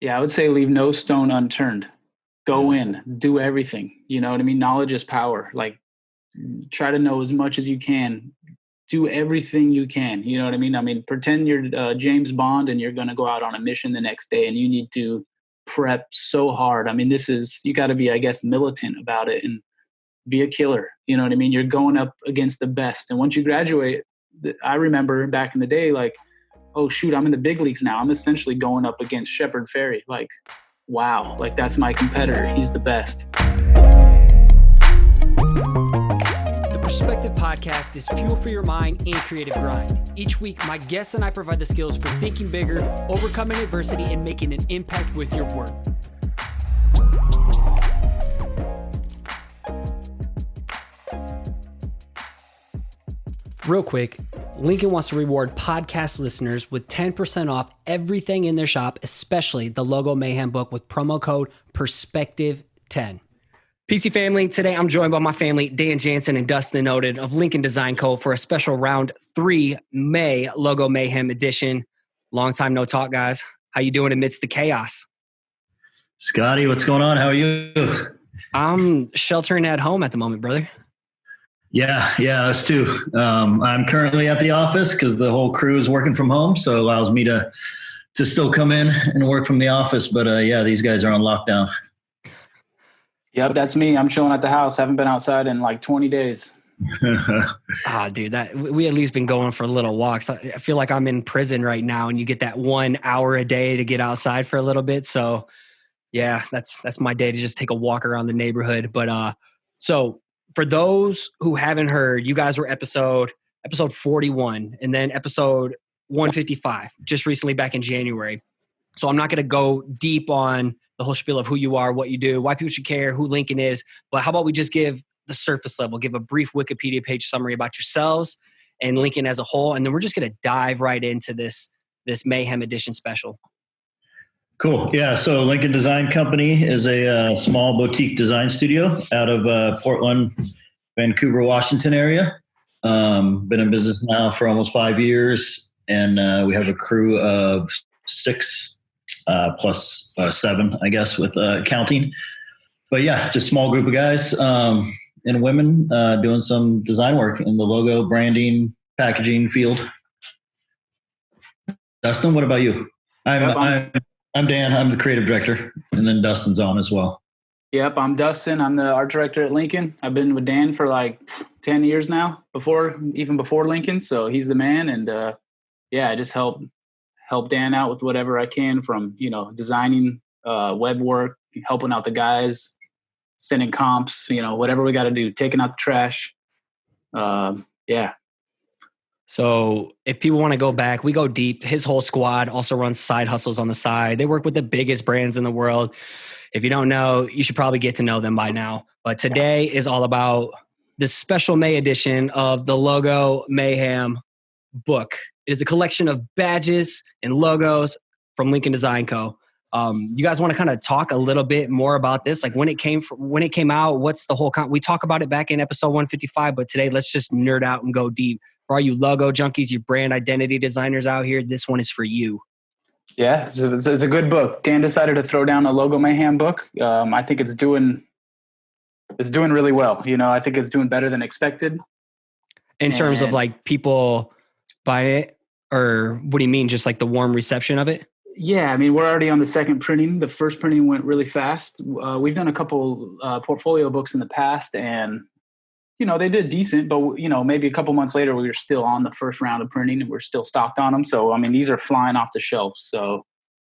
Yeah, I would say leave no stone unturned. Go in, do everything. You know what I mean? Knowledge is power. Like, try to know as much as you can. Do everything you can. You know what I mean? I mean, pretend you're James Bond and you're going to go out on a mission the next day and you need to prep so hard. I mean, you got to be, I guess, militant about it and be a killer. You know what I mean? You're going up against the best. And once you graduate, I remember back in the day, like, oh shoot, I'm in the big leagues now. I'm essentially going up against Shepard Fairey. Like, wow, like that's my competitor. He's the best. The Perspective Podcast is fuel for your mind and creative grind. Each week, my guests and I provide the skills for thinking bigger, overcoming adversity, and making an impact with your work. Real quick, Lincoln wants to reward podcast listeners with 10% off everything in their shop, especially the Logo Mayhem Book with promo code PERSPECTIVE10. PC family, today I'm joined by my family, Dan Jansen and Dustin Noted of Lincoln Design Co. for a special round 3 May Logo Mayhem edition. Long time no talk, guys. How you doing amidst the chaos? Scotty, what's going on? How are you? I'm sheltering at home at the moment, brother. Yeah, us too. I'm currently at the office because the whole crew is working from home, so it allows me to still come in and work from the office. But yeah, these guys are on lockdown. Yep, that's me. I'm chilling at the house. Haven't been outside in like 20 days. Dude, that we at least been going for little walks. I feel like I'm in prison right now, and you get that 1 hour a day to get outside for a little bit. So yeah, that's my day to just take a walk around the neighborhood. But so for those who haven't heard, you guys were episode 41 and then episode 155 just recently back in January. So I'm not going to go deep on the whole spiel of who you are, what you do, why people should care, who Lincoln is. But how about we just give the surface level, give a brief Wikipedia page summary about yourselves and Lincoln as a whole. And then we're just going to dive right into this Mayhem Edition special. Cool. Yeah. So Lincoln Design Company is a small boutique design studio out of Portland, Vancouver, Washington area. Been in business now for almost 5 years, and we have a crew of 6 plus 7, I guess, with counting. But yeah, just a small group of guys and women doing some design work in the logo, branding, packaging field. Dustin, what about you? I'm Dan. I'm the creative director, and then Dustin's on as well. Yep, I'm Dustin. I'm the art director at Lincoln. I've been with Dan for like 10 years now, even before Lincoln. So he's the man, and I just help Dan out with whatever I can, from designing web work, helping out the guys, sending comps, whatever we got to do, taking out the trash. Yeah. So if people want to go back, we go deep. His whole squad also runs side hustles on the side. They work with the biggest brands in the world. If you don't know, you should probably get to know them by now. But today is all about the special May edition of the Logo Mayhem Book. It is a collection of badges and logos from Lincoln Design Co. You guys want to kind of talk a little bit more about this, like when it came out, what's the whole we talk about it back in episode 155, but today let's just nerd out and go deep. For all you logo junkies, you brand identity designers out here, this one is for you. Yeah, it's a good book. Dan decided to throw down a Logo Mayhem book. I think it's doing really well. I think it's doing better than expected. In terms of like people buying it, or what do you mean? Just like the warm reception of it? Yeah, I mean, we're already on the second printing. The first printing went really fast. We've done a couple portfolio books in the past, and they did decent, but maybe a couple months later, we were still on the first round of printing and we're still stocked on them. So, I mean, these are flying off the shelf. So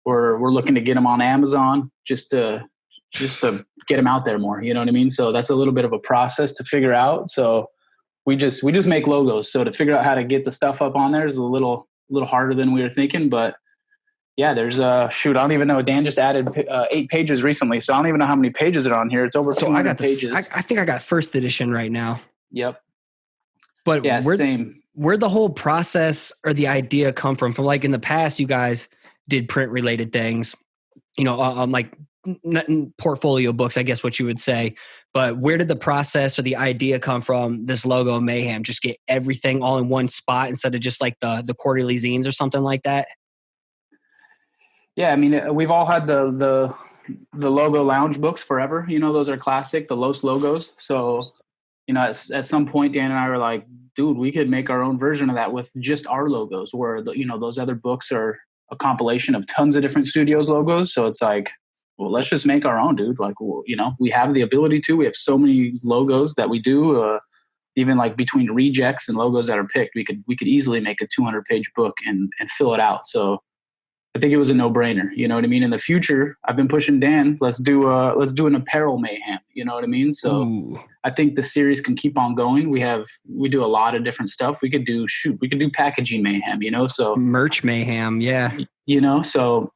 we're looking to get them on Amazon just to get them out there more. You know what I mean? So that's a little bit of a process to figure out. So we just make logos. So to figure out how to get the stuff up on there is a little harder than we were thinking, but yeah, there's I don't even know. Dan just added 8 pages recently, so I don't even know how many pages are on here. It's over 200 pages. I think I got first edition right now. Yep. But yeah, same. Where'd the whole process or the idea come from? From like in the past, you guys did print related things, like portfolio books, I guess what you would say. But where did the process or the idea come from? This Logo Mayhem, just get everything all in one spot instead of just like the quarterly zines or something like that. Yeah, I mean, we've all had the logo lounge books forever. You know, those are classic, the Los logos. So, you know, at some point, Dan and I were like, dude, we could make our own version of that with just our logos, where you know, those other books are a compilation of tons of different studios logos. So it's like, well, let's just make our own, dude. Like, well, you know, we have the ability to. We have so many logos that we do. Even like between rejects and logos that are picked, we could easily make a 200-page book and fill it out. So I think it was a no-brainer. You know what I mean? In the future, I've been pushing Dan. Let's do an apparel mayhem. You know what I mean? So Ooh. I think the series can keep on going. We do a lot of different stuff. We could do packaging mayhem. You know, so Merch mayhem. Yeah. you know, so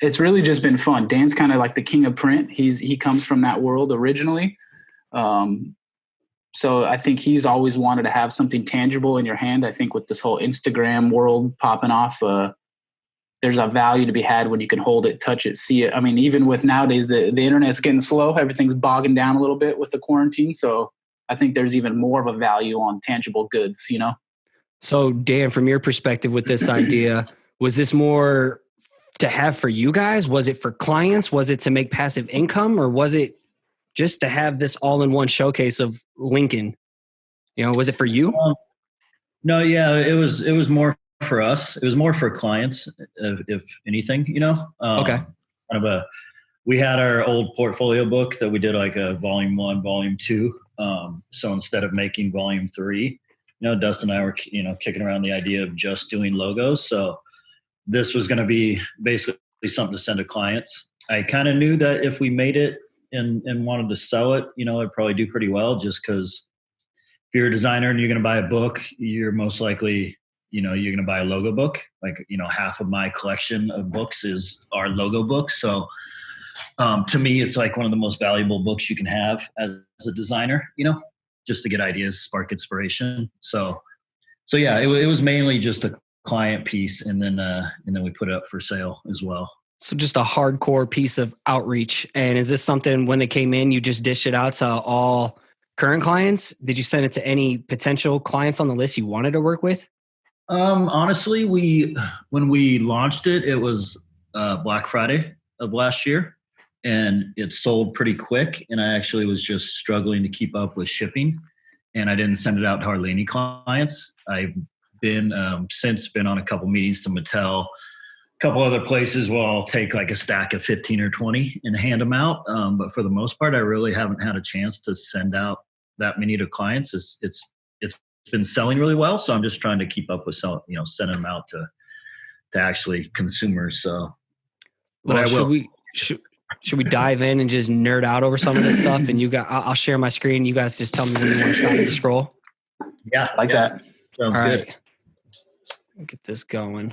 it's really just been fun. Dan's kind of like the king of print. He comes from that world originally. So I think he's always wanted to have something tangible in your hand. I think with this whole Instagram world popping off, there's a value to be had when you can hold it, touch it, see it. I mean, even with nowadays, the internet's getting slow. Everything's bogging down a little bit with the quarantine. So I think there's even more of a value on tangible goods, you know? So Dan, from your perspective with this idea, was this more to have for you guys? Was it for clients? Was it to make passive income? Or was it just to have this all-in-one showcase of Lincoln? You know, was it for you? No, yeah, it was more for us. It was more for clients, if anything, you know. Okay. We had our old portfolio book that we did like a volume 1, volume 2. So instead of making volume 3, you know, Dustin and I were, you know, kicking around the idea of just doing logos. So this was going to be basically something to send to clients. I kind of knew that if we made it and wanted to sell it, you know, it'd probably do pretty well, just because if you're a designer and you're going to buy a book, you're most likely, you know, you're going to buy a logo book. Like, you know, half of my collection of books is our logo book. So to me, it's like one of the most valuable books you can have as a designer, you know, just to get ideas, spark inspiration. So yeah, it was mainly just a client piece, and then we put it up for sale as well. So just a hardcore piece of outreach. And is this something when they came in, you just dish it out to all current clients? Did you send it to any potential clients on the list you wanted to work with? Honestly, when we launched it, it was Black Friday of last year, and it sold pretty quick. And I actually was just struggling to keep up with shipping, and I didn't send it out to hardly any clients. I've been since been on a couple meetings to Mattel, a couple other places where I'll take like a stack of 15 or 20 and hand them out. But for the most part, I really haven't had a chance to send out that many to clients. It's been selling really well, so I'm just trying to keep up with sending them out to actually consumers. So, but well, I will. Should we dive in and just nerd out over some of this stuff? And I'll share my screen. You guys just tell me when you want to stop the scroll. Yeah, Like that. Sounds All good. right. Get this going.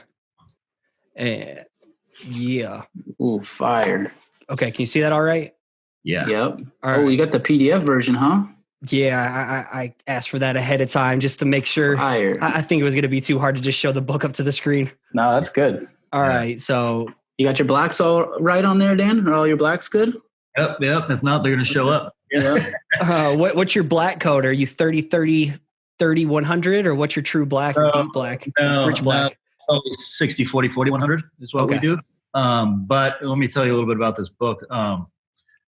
Yeah. Ooh, fire. Okay. Can you see that all right? Yeah. Yep. All Oh, right. you got the PDF version, huh? Yeah, I asked for that ahead of time just to make sure. Fire. I think it was going to be too hard to just show the book up to the screen. No, that's good. All right. So You got your blacks all right on there, Dan? Are all your blacks good? Yep. If not, they're going to show up. Yeah. what's your black code? Are you 30, 100, or what's your true black or deep black? Rich black? No, 60, 40, 40, 100 is what we do. But let me tell you a little bit about this book.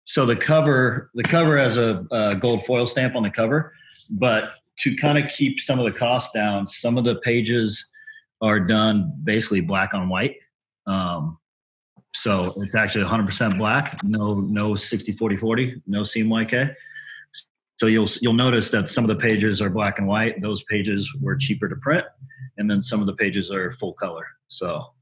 So the cover has a gold foil stamp on the cover, but to kind of keep some of the costs down, some of the pages are done basically black on white. So it's actually 100% black, no 60, 40, 40, no CMYK. So you'll notice that some of the pages are black and white. Those pages were cheaper to print, and then some of the pages are full color. So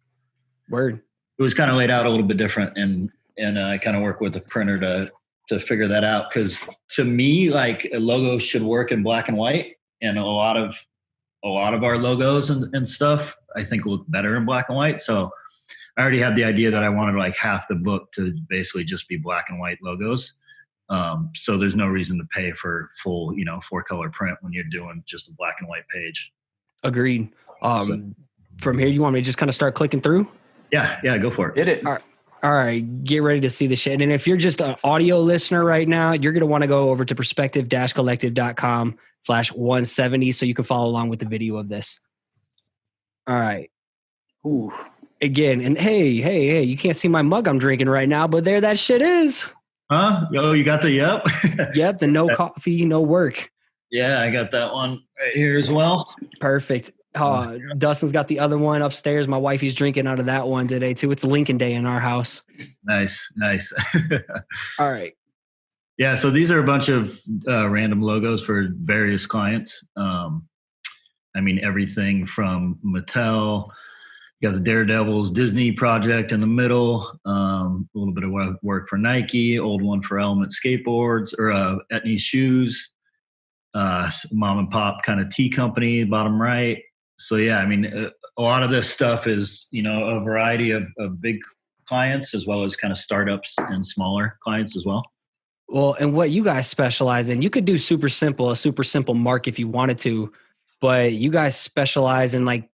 Word. it was kind of laid out a little bit different, and I kind of work with the printer to figure that out, because to me, like, a logo should work in black and white, and a lot of our logos and stuff I think look better in black and white. So I already had the idea that I wanted like half the book to basically just be black and white logos. So there's no reason to pay for full, 4-color print when you're doing just a black and white page. Agreed. From here, you want me to just kind of start clicking through? Yeah, go for it. Hit it. All right, get ready to see the shit. And if you're just an audio listener right now, you're going to want to go over to perspective-collective.com/170 so you can follow along with the video of this. All right. Ooh. again. And hey, you can't see my mug I'm drinking right now, but there that shit is. Huh? Oh, you got the yep? Yep, the no coffee, no work. Yeah, I got that one right here as well. Perfect. Dustin's got the other one upstairs. My wifey's drinking out of that one today too. It's Lincoln Day in our house. Nice. All right. Yeah, so these are a bunch of random logos for various clients. Everything from Mattel. You got the Daredevils Disney project in the middle. A little bit of work for Nike. Old one for Element Skateboards or Etnies Shoes. Mom and pop kind of tea company, bottom right. So yeah, a lot of this stuff is a variety of big clients as well as kind of startups and smaller clients as well. Well, and what you guys specialize in, you could do a super simple mark if you wanted to, but you guys specialize in like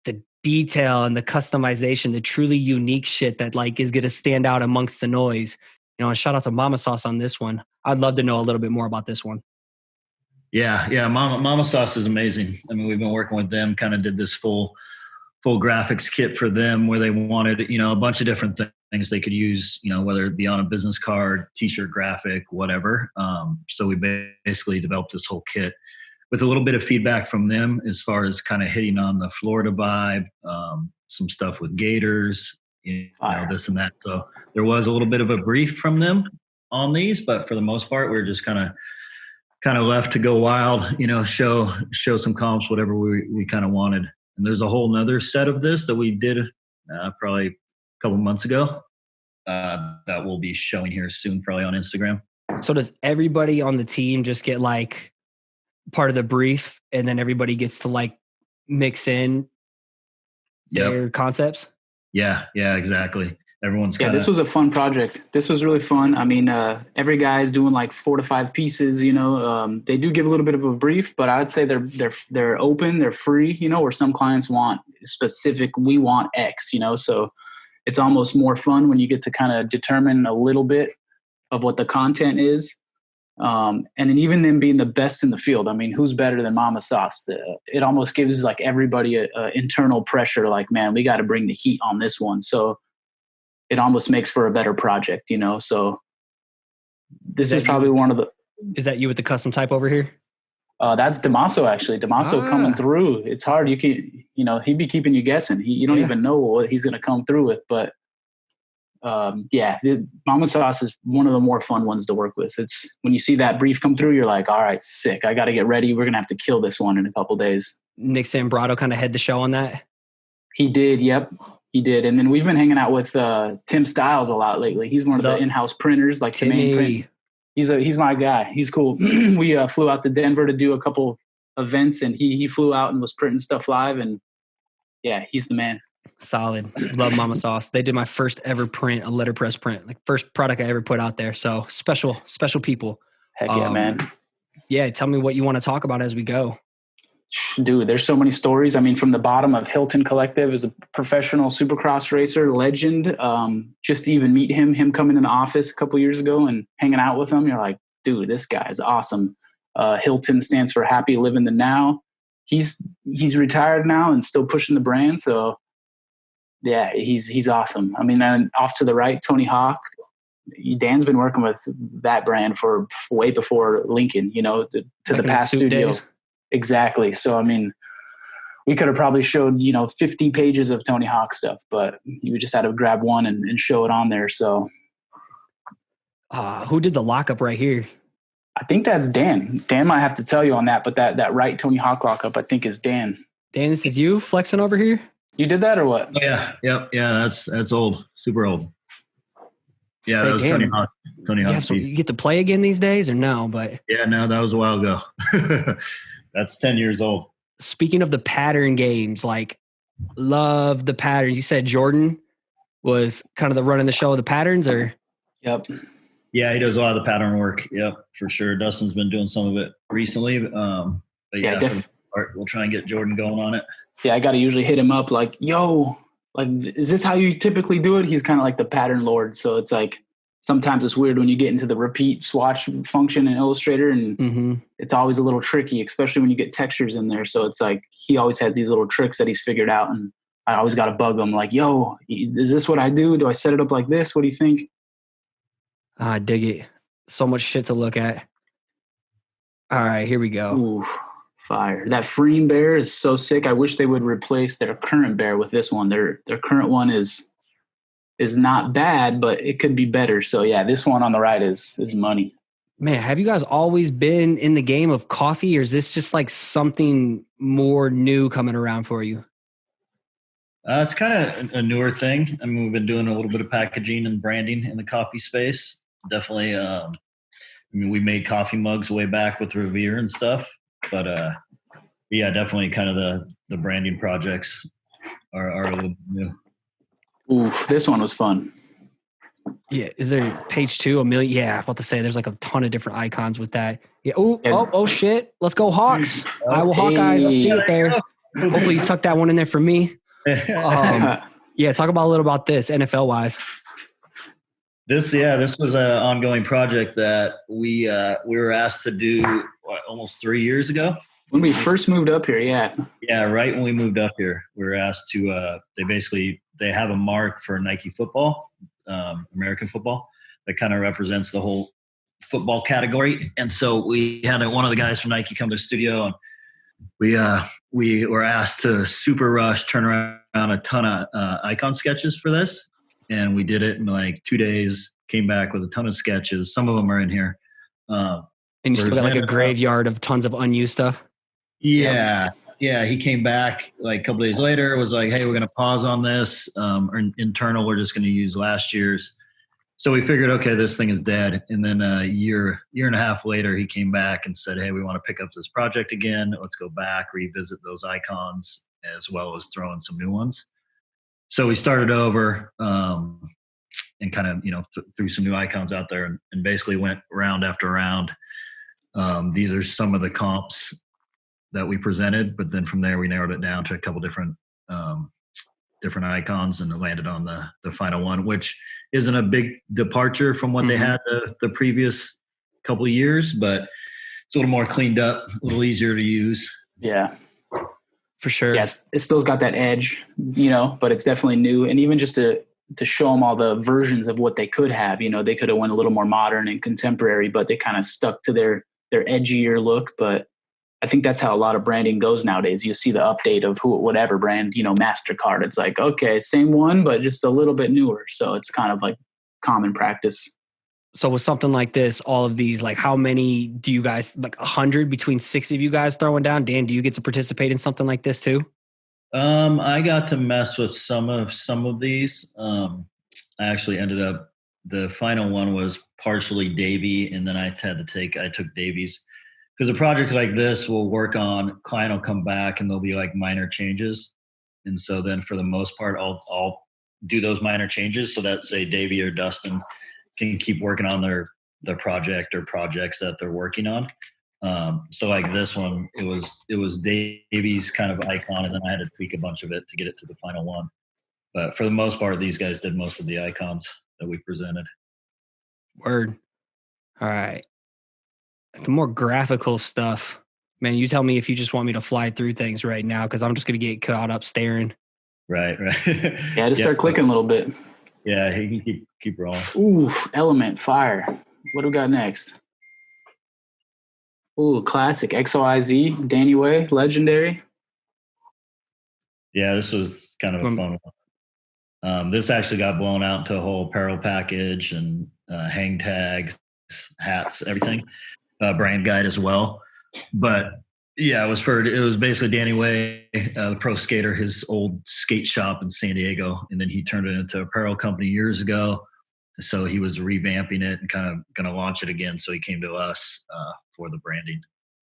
the detail and the customization, the truly unique shit that like is going to stand out amongst the noise. And shout out to Mama Sauce on this one. I'd love to know a little bit more about this one. Yeah. Mama Sauce is amazing. We've been working with them, kind of did this full graphics kit for them where they wanted, a bunch of different things they could use, whether it be on a business card, t-shirt graphic, whatever. So we basically developed this whole kit with a little bit of feedback from them as far as kind of hitting on the Florida vibe, some stuff with gators, this and that. So there was a little bit of a brief from them on these, but for the most part, we were just kind of left to go wild, show some comps, whatever we kind of wanted. And there's a whole nother set of this that we did probably a couple months ago that we'll be showing here soon, probably on Instagram. So does everybody on the team just get like part of the brief and then everybody gets to like mix in their concepts? Yeah, exactly. Everyone's this was a fun project. This was really fun. Every guy's doing like 4 to 5 pieces, they do give a little bit of a brief, but I'd say they're open, they're free, where some clients want specific, we want X, so it's almost more fun when you get to kind of determine a little bit of what the content is. And then even them being the best in the field. Who's better than Mama Sauce? It almost gives like everybody a internal pressure, like, man, we got to bring the heat on this one. So it almost makes for a better project, so this is probably one of the... Is that you with the custom type over here? That's Damaso, actually. Damaso coming through. It's hard. You can, he'd be keeping you guessing. You don't even know what he's going to come through with. But the Mama Sauce is one of the more fun ones to work with. It's when you see that brief come through, you're like, all right, sick. I got to get ready. We're going to have to kill this one in a couple days. Nick Zambrano kind of had the show on that. He did. Yep. He did. And then we've been hanging out with Tim Styles a lot lately. He's one of the in-house printers, like Timmy. The main print. He's my guy. He's cool. We flew out to Denver to do a couple events, and he flew out and was printing stuff live. And yeah, he's the man. Solid. Love Mama Sauce. They did my first ever print, a letterpress print, like first product I ever put out there. So special people. Heck yeah, man. Yeah. Tell me what you want to talk about as we go. Dude, there's so many stories. From the bottom of Hilton Collective as a professional supercross racer legend. Just to even meet him coming in the office a couple years ago and hanging out with him. You're like, dude, this guy is awesome. Hilton stands for Happy Living the Now. He's retired now and still pushing the brand. So yeah, he's awesome. And off to the right, Tony Hawk. Dan's been working with that brand for way before Lincoln, to the past studio. Days. Exactly. So, we could have probably showed, 50 pages of Tony Hawk stuff, but you just had to grab one and show it on there. So. Who did the lockup right here? I think that's Dan. Dan might have to tell you on that, but that right Tony Hawk lockup, I think is Dan. Dan, this is you flexing over here? You did that or what? Yeah. Yep. Yeah. That's old. Super old. Yeah. That was Tony Hawk. You get to play again these days or no? But yeah, no, that was a while ago. That's 10 years old. Speaking of the pattern games, like love the patterns. You said Jordan was kind of the running the show of the patterns, or? Yep. Yeah, he does a lot of the pattern work. Yep, for sure. Dustin's been doing some of it recently. But we'll try and get Jordan going on it. Yeah, I got to usually hit him up like, yo, like, is this how you typically do it? He's kind of like the pattern lord. So it's like, sometimes it's weird when you get into the repeat swatch function in Illustrator, and it's always a little tricky, especially when you get textures in there. So it's like he always has these little tricks that he's figured out, and I always got to bug them like, yo, is this what I do? Do I set it up like this? What do you think? I dig it. So much shit to look at. All right, here we go. Ooh, fire. That Freem bear is so sick. I wish they would replace their current bear with this one. Their current one is not bad, but it could be better. So yeah, this one on the right is money. Man, have you guys always been in the game of coffee, or is this just like something more new coming around for you? It's kind of a newer thing. I mean, we've been doing a little bit of packaging and branding in the coffee space. Definitely. I mean, we made coffee mugs way back with Revere and stuff, but yeah, definitely kind of the branding projects are a little new. Ooh, this one was fun. Yeah, is there page 2? 1 million? Yeah, I'm about to say there's like a ton of different icons with that. Yeah. Oh shit! Let's go Hawks! I will Hawkeyes. I see it there. Hopefully you tuck that one in there for me. Yeah, talk about a little about this NFL wise. This was an ongoing project that we were asked to do almost 3 years ago. When we first moved up here, yeah. Yeah, right when we moved up here, we were asked to. They have a mark for Nike football, American football, that kind of represents the whole football category. And so we had one of the guys from Nike come to the studio, and we were asked to super rush, turn around a ton of icon sketches for this. And we did it in like 2 days, came back with a ton of sketches. Some of them are in here. And you still got like a graveyard of tons of unused stuff? Yeah. Yeah, he came back like a couple days later, was like, hey, we're going to pause on this. Or internal, we're just going to use last year's. So we figured, okay, this thing is dead. And then a year and a half later, he came back and said, hey, we want to pick up this project again. Let's go back, revisit those icons, as well as throw in some new ones. So we started over and kind of, threw some new icons out there and basically went round after round. These are some of the comps that we presented, but then from there we narrowed it down to a couple different icons and landed on the final one, which isn't a big departure from what they had the previous couple of years, but it's a little more cleaned up, a little easier to use. Yeah, for sure. Yes, it still's got that edge, but it's definitely new. And even just to show them all the versions of what they could have, they could have went a little more modern and contemporary, but they kind of stuck to their edgier look. But I think that's how a lot of branding goes nowadays. You see the update of whatever brand, MasterCard. It's like, okay, same one, but just a little bit newer. So it's kind of like common practice. So with something like this, all of these, like how many do you guys, like 100 between 6 of you guys throwing down? Dan, do you get to participate in something like this too? I got to mess with some of these. I actually ended up, the final one was partially Davey, and then I took Davey's. Because a project like this will work on, client will come back and there'll be like minor changes. And so then for the most part, I'll do those minor changes so that say Davey or Dustin can keep working on their project or projects that they're working on. So like this one, it was Davey's kind of icon, and then I had to tweak a bunch of it to get it to the final one. But for the most part, these guys did most of the icons that we presented. Word. All right. The more graphical stuff, man, you tell me if you just want me to fly through things right now, because I'm just going to get caught up staring. Right. Yeah, just start clicking a little bit. Yeah, he can keep rolling. Ooh, Element, fire. What do we got next? Ooh, classic. XOIZ, Danny Way, legendary. Yeah, this was kind of a fun one. This actually got blown out into a whole apparel package and hang tags, hats, everything. Brand guide as well. But yeah, it was basically Danny Way, the pro skater, his old skate shop in San Diego. And then he turned it into an apparel company years ago. So he was revamping it and kind of going to launch it again. So he came to us for the branding.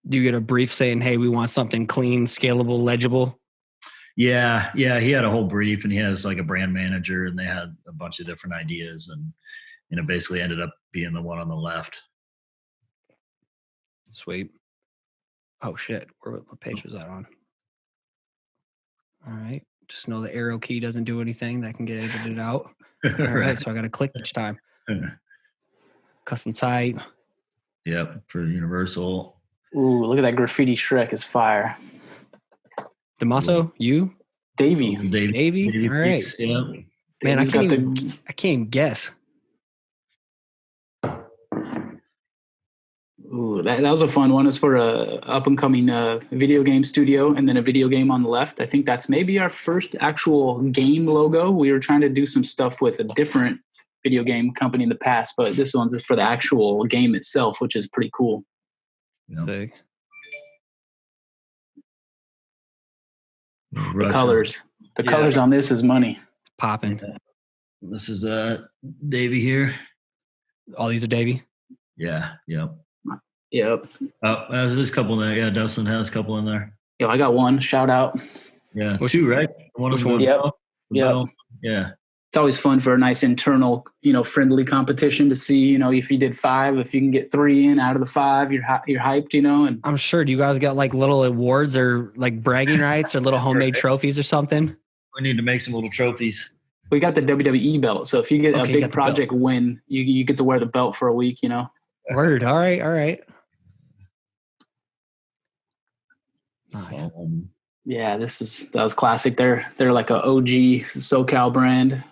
Do you get a brief saying, hey, we want something clean, scalable, legible? Yeah. He had a whole brief, and he has like a brand manager, and they had a bunch of different ideas, and it basically ended up being the one on the left. Sweet. Oh shit. What page was that on? All right. Just know the arrow key doesn't do anything. That can get edited out. All right. So I got to click each time. Custom type. Yep. For Universal. Ooh, look at that graffiti Shrek is fire. Damaso, you? Davey. Davey? All right. Peaks, yeah. Man, I Davy's can't got even guess. Ooh, that was a fun one. It's for a up and coming video game studio, and then a video game on the left. I think that's maybe our first actual game logo. We were trying to do some stuff with a different video game company in the past, but this one's for the actual game itself, which is pretty cool. Yeah. Sick. The colors on this is money. It's popping. Yeah. This is Davey here. All these are Davey? Yeah. Yep. Yep. There's a couple in there. Yeah, Dustin has a couple in there. Yeah, I got one. Shout out. Yeah, two, right? Which one? Yep. Yeah. It's always fun for a nice internal, friendly competition to see, if you did 5, if you can get 3 in out of the 5, you're hyped, And I'm sure. Do you guys got like little awards or like bragging rights or little homemade trophies or something? We need to make some little trophies. We got the WWE belt, so if you get a big project win, you get to wear the belt for a week, Word. All right. So, yeah, that was classic. They're like a OG SoCal brand,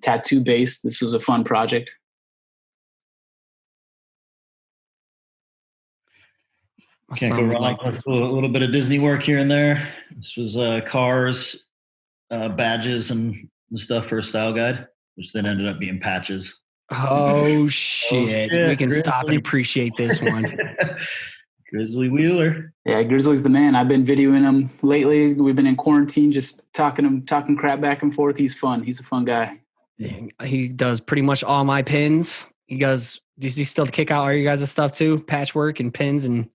tattoo based. This was a fun project. Can't go wrong with a little bit of Disney work here and there. This was cars, badges, and stuff for a style guide, which then ended up being patches. Oh shit! We can stop and appreciate this one. Grizzly Wheeler. Yeah, Grizzly's the man. I've been videoing him lately. We've been in quarantine, just talking crap back and forth. He's fun. He's a fun guy. He does pretty much all my pins. Does he still kick out all you guys' stuff too? Patchwork and pins and.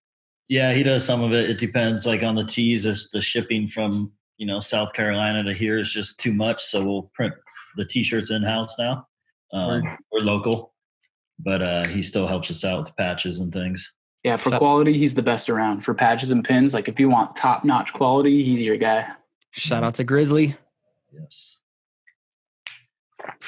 Yeah, he does some of it. It depends. Like on the tees, it's the shipping from South Carolina to here is just too much. So we'll print the T-shirts in-house now. We're local, but he still helps us out with patches and things. Yeah, for quality, he's the best around. For patches and pins, like if you want top-notch quality, he's your guy. Shout out to Grizzly. Yes.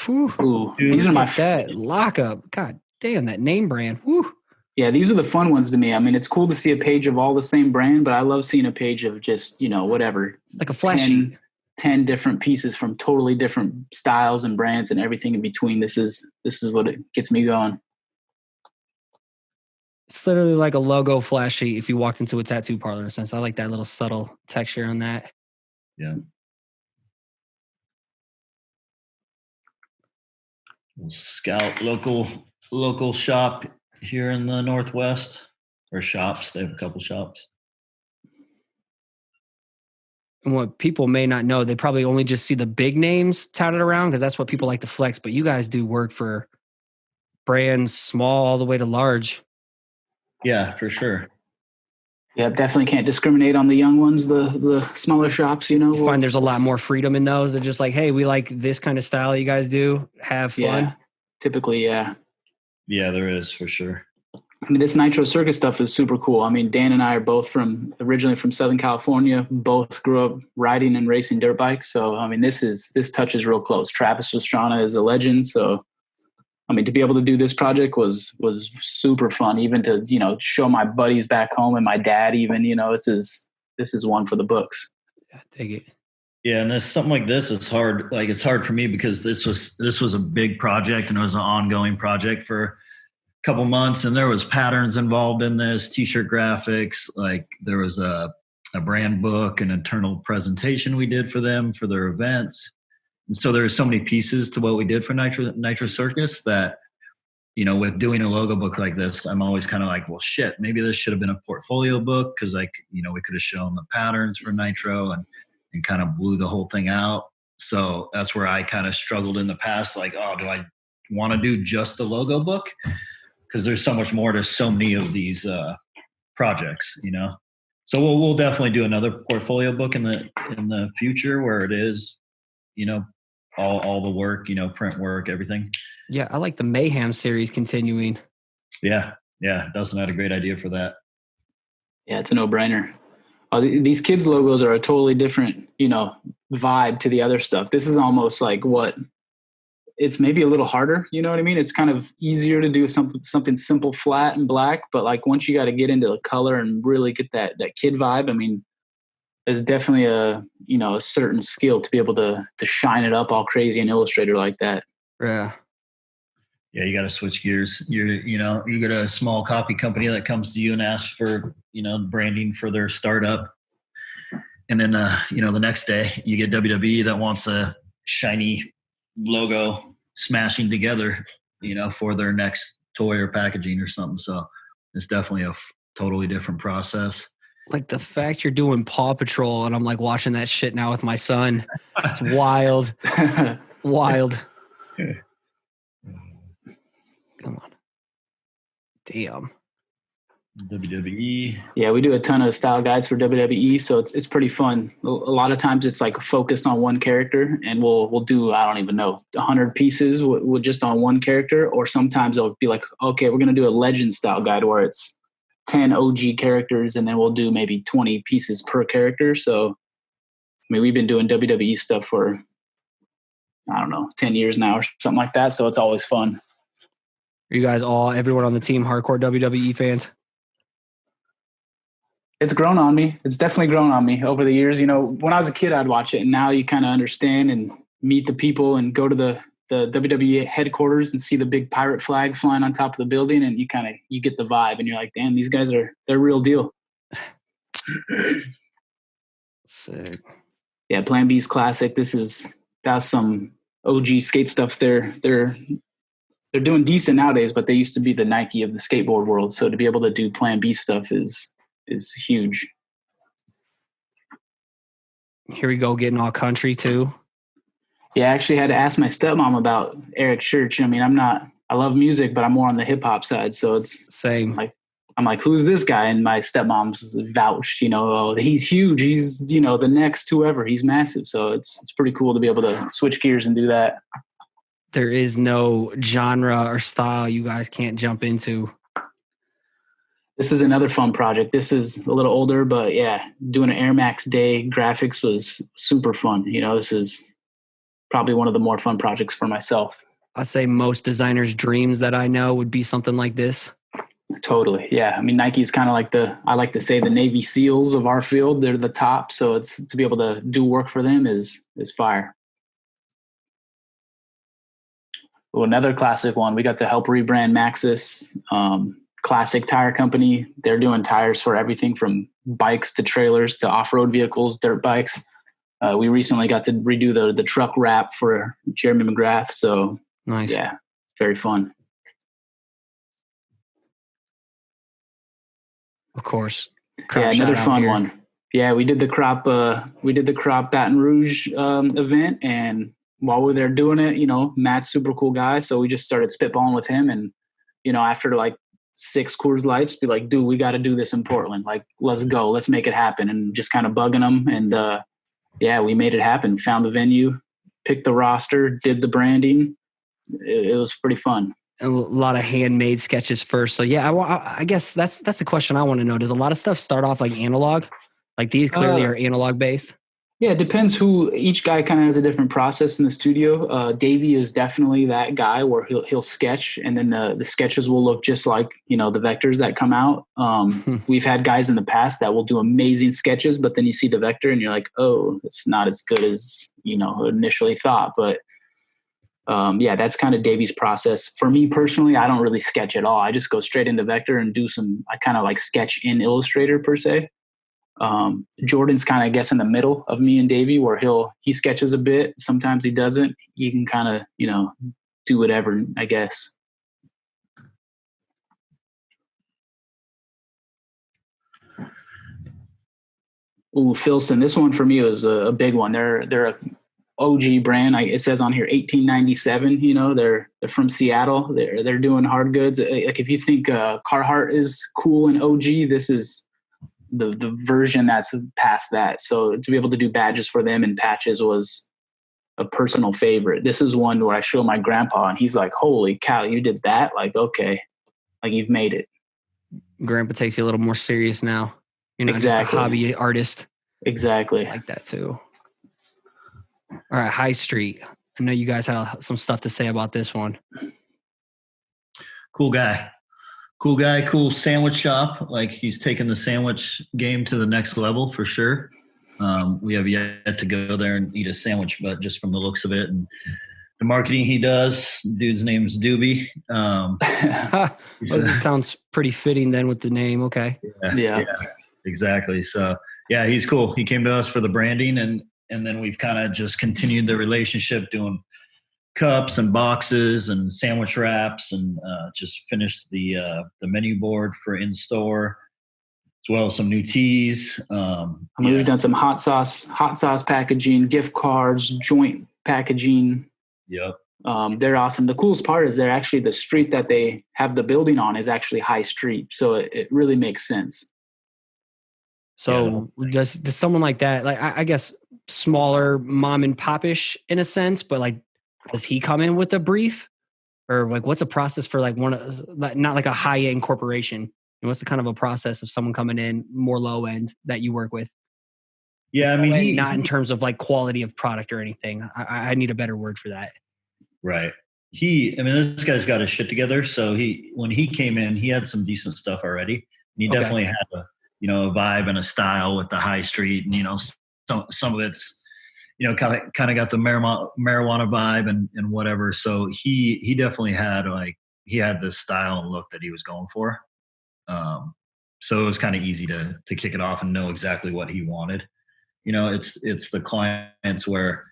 Whew. Ooh, these are my that lockup. God damn, that name brand. Woo. Yeah, these are the fun ones to me. I mean, it's cool to see a page of all the same brand, but I love seeing a page of just, whatever. It's like a flash sheet. 10 different pieces from totally different styles and brands and everything in between. This is what it gets me going. It's literally like a logo flash sheet if you walked into a tattoo parlor in a sense. I like that little subtle texture on that. Yeah. We'll scout local shop here in the Northwest, or shops. They have a couple shops. And what people may not know, they probably only just see the big names touted around because that's what people like to flex. But you guys do work for brands small all the way to large. Yeah, for sure. Yeah, definitely can't discriminate on the young ones, the smaller shops, You find there's a lot more freedom in those. They're just like, hey, we like this kind of style you guys do. Have fun. Yeah, typically, yeah. Yeah, there is for sure. I mean, this Nitro Circus stuff is super cool. I mean, Dan and I are both originally from Southern California, both grew up riding and racing dirt bikes. So, I mean, this touches real close. Travis Pastrana is a legend. So, I mean, to be able to do this project was super fun, even to, show my buddies back home and my dad even, this is one for the books. Yeah, take it. Yeah, and something like this, it's hard. Like it's hard for me because this was a big project and it was an ongoing project for a couple months, and there was patterns involved in this, T-shirt graphics. Like there was a brand book, an internal presentation we did for them for their events, and so there's so many pieces to what we did for Nitro Circus that with doing a logo book like this, I'm always kind of like, well, shit, maybe this should have been a portfolio book because we could have shown the patterns for Nitro and kind of blew the whole thing out. So that's where I kind of struggled in the past. Like, oh, do I want to do just the logo book? Because there's so much more to so many of these projects, So we'll definitely do another portfolio book in the future where it is, all the work, print work, everything. Yeah, I like the Mayhem series continuing. Yeah. Dustin had a great idea for that. Yeah, it's a no-brainer. These kids' logos are a totally different, vibe to the other stuff. This is almost like it's maybe a little harder. You know what I mean? It's kind of easier to do something simple, flat and black. But like once you got to get into the color and really get that kid vibe, I mean, It's definitely a certain skill to be able to shine it up all crazy in Illustrator like that. Yeah. Yeah, you got to switch gears. You get a small copy company that comes to you and asks for, branding for their startup. And then, the next day you get WWE that wants a shiny logo smashing together, for their next toy or packaging or something. So it's definitely a totally different process. Like the fact you're doing Paw Patrol and I'm like watching that shit now with my son. It's wild. Wild. Come on. Damn. WWE. Yeah, we do a ton of style guides for WWE, so it's pretty fun. A lot of times it's like focused on one character, and we'll do, I don't even know, 100 pieces with just on one character, or sometimes it'll be like, okay, we're going to do a legend style guide where it's 10 OG characters, and then we'll do maybe 20 pieces per character. So, I mean, we've been doing WWE stuff for, I don't know, 10 years now or something like that, so it's always fun. Are you guys everyone on the team hardcore WWE fans? It's grown on me. It's definitely grown on me over the years. When I was a kid, I'd watch it, and now you kind of understand and meet the people and go to the WWE headquarters and see the big pirate flag flying on top of the building, and you get the vibe, and you're like, damn, these guys they're real deal. Sick. Yeah, Plan B's classic. That's some OG skate stuff. They're doing decent nowadays, but they used to be the Nike of the skateboard world. So to be able to do Plan B stuff is huge. Here we go, getting all country too. Yeah, I actually had to ask my stepmom about Eric Church. I mean, I love music, but I'm more on the hip hop side. So it's same. I'm like, who's this guy? And my stepmom's vouched, oh, he's huge. He's, the next whoever. He's massive. So it's pretty cool to be able to switch gears and do that. There is no genre or style you guys can't jump into. This is another fun project. This is a little older, but yeah, doing an Air Max Day graphics was super fun. This is probably one of the more fun projects for myself. I'd say most designers' dreams that I know would be something like this. Totally. Yeah. I mean, Nike's kind of like I like to say the Navy SEALs of our field. They're the top. So it's to be able to do work for them is fire. Well, another classic one, we got to help rebrand Maxxis. Classic tire company. They're doing tires for everything from bikes to trailers to off-road vehicles, dirt bikes. We recently got to redo the truck wrap for Jeremy Mcgrath. So nice. Yeah, very fun. Of course. Yeah, another fun one. Yeah, we did the crop Baton Rouge event, and while we were there doing it, Matt's super cool guy. So we just started spitballing with him, and after like 6 Coors Lights, be like, dude, we got to do this in Portland. Like, let's go, let's make it happen. And just kind of bugging them. And yeah, we made it happen. Found the venue, picked the roster, did the branding. It was pretty fun. A lot of handmade sketches first. So yeah, I guess that's a question I want to know. Does a lot of stuff start off like analog? Like these clearly are analog based? Yeah, it depends each guy kind of has a different process in the studio. Davey is definitely that guy where he'll sketch, and then the sketches will look just like, the vectors that come out. We've had guys in the past that will do amazing sketches, but then you see the vector and you're like, oh, it's not as good as, initially thought. But yeah, that's kind of Davey's process. For me personally, I don't really sketch at all. I just go straight into vector and I kind of like sketch in Illustrator per se. Jordan's kind of, I guess, in the middle of me and Davey, where he sketches a bit. Sometimes he doesn't. You can kind of, do whatever, I guess. Ooh, Filson. This one for me was a big one. They're a OG brand. It says on here 1897. They're from Seattle. They're doing hard goods. Like if you think Carhartt is cool and OG, this is the version that's past that. So to be able to do badges for them and patches was a personal favorite. This is one where I show my grandpa and he's like, holy cow, you did that? Like, okay, like you've made it. Grandpa takes you a little more serious now. You're not exactly. just a hobby artist. Exactly. I like that too. All right, High Street. I know you guys had some stuff to say about this one. Cool guy, cool sandwich shop. Like he's taken the sandwich game to the next level for sure. We have yet to go there and eat a sandwich, but just from the looks of it and the marketing he does, dude's name's Doobie. Well, it sounds pretty fitting then with the name. Okay. Yeah. Exactly. So yeah, he's cool. He came to us for the branding, and then we've kind of just continued the relationship doing cups and boxes and sandwich wraps, and just finished the menu board for in store, as well as some new teas. We've done some hot sauce packaging, gift cards, joint packaging. Yep. They're awesome. The coolest part is they're actually, the street that they have the building on is actually High Street. So it really makes sense. So does someone like that, like I guess smaller mom and pop-ish in a sense, but like, does he come in with a brief, or like what's a process for like not like a high-end corporation? And what's the kind of a process of someone coming in more low end that you work with? Yeah. I mean, not in terms of like quality of product or anything. I need a better word for that. Right. This guy's got his shit together. So when he came in, he had some decent stuff already. And he definitely had a vibe and a style with the High Street, and, some of it's, kind of got the marijuana vibe and whatever. So he definitely had he had this style and look that he was going for. So it was kind of easy to kick it off and know exactly what he wanted. It's the clients where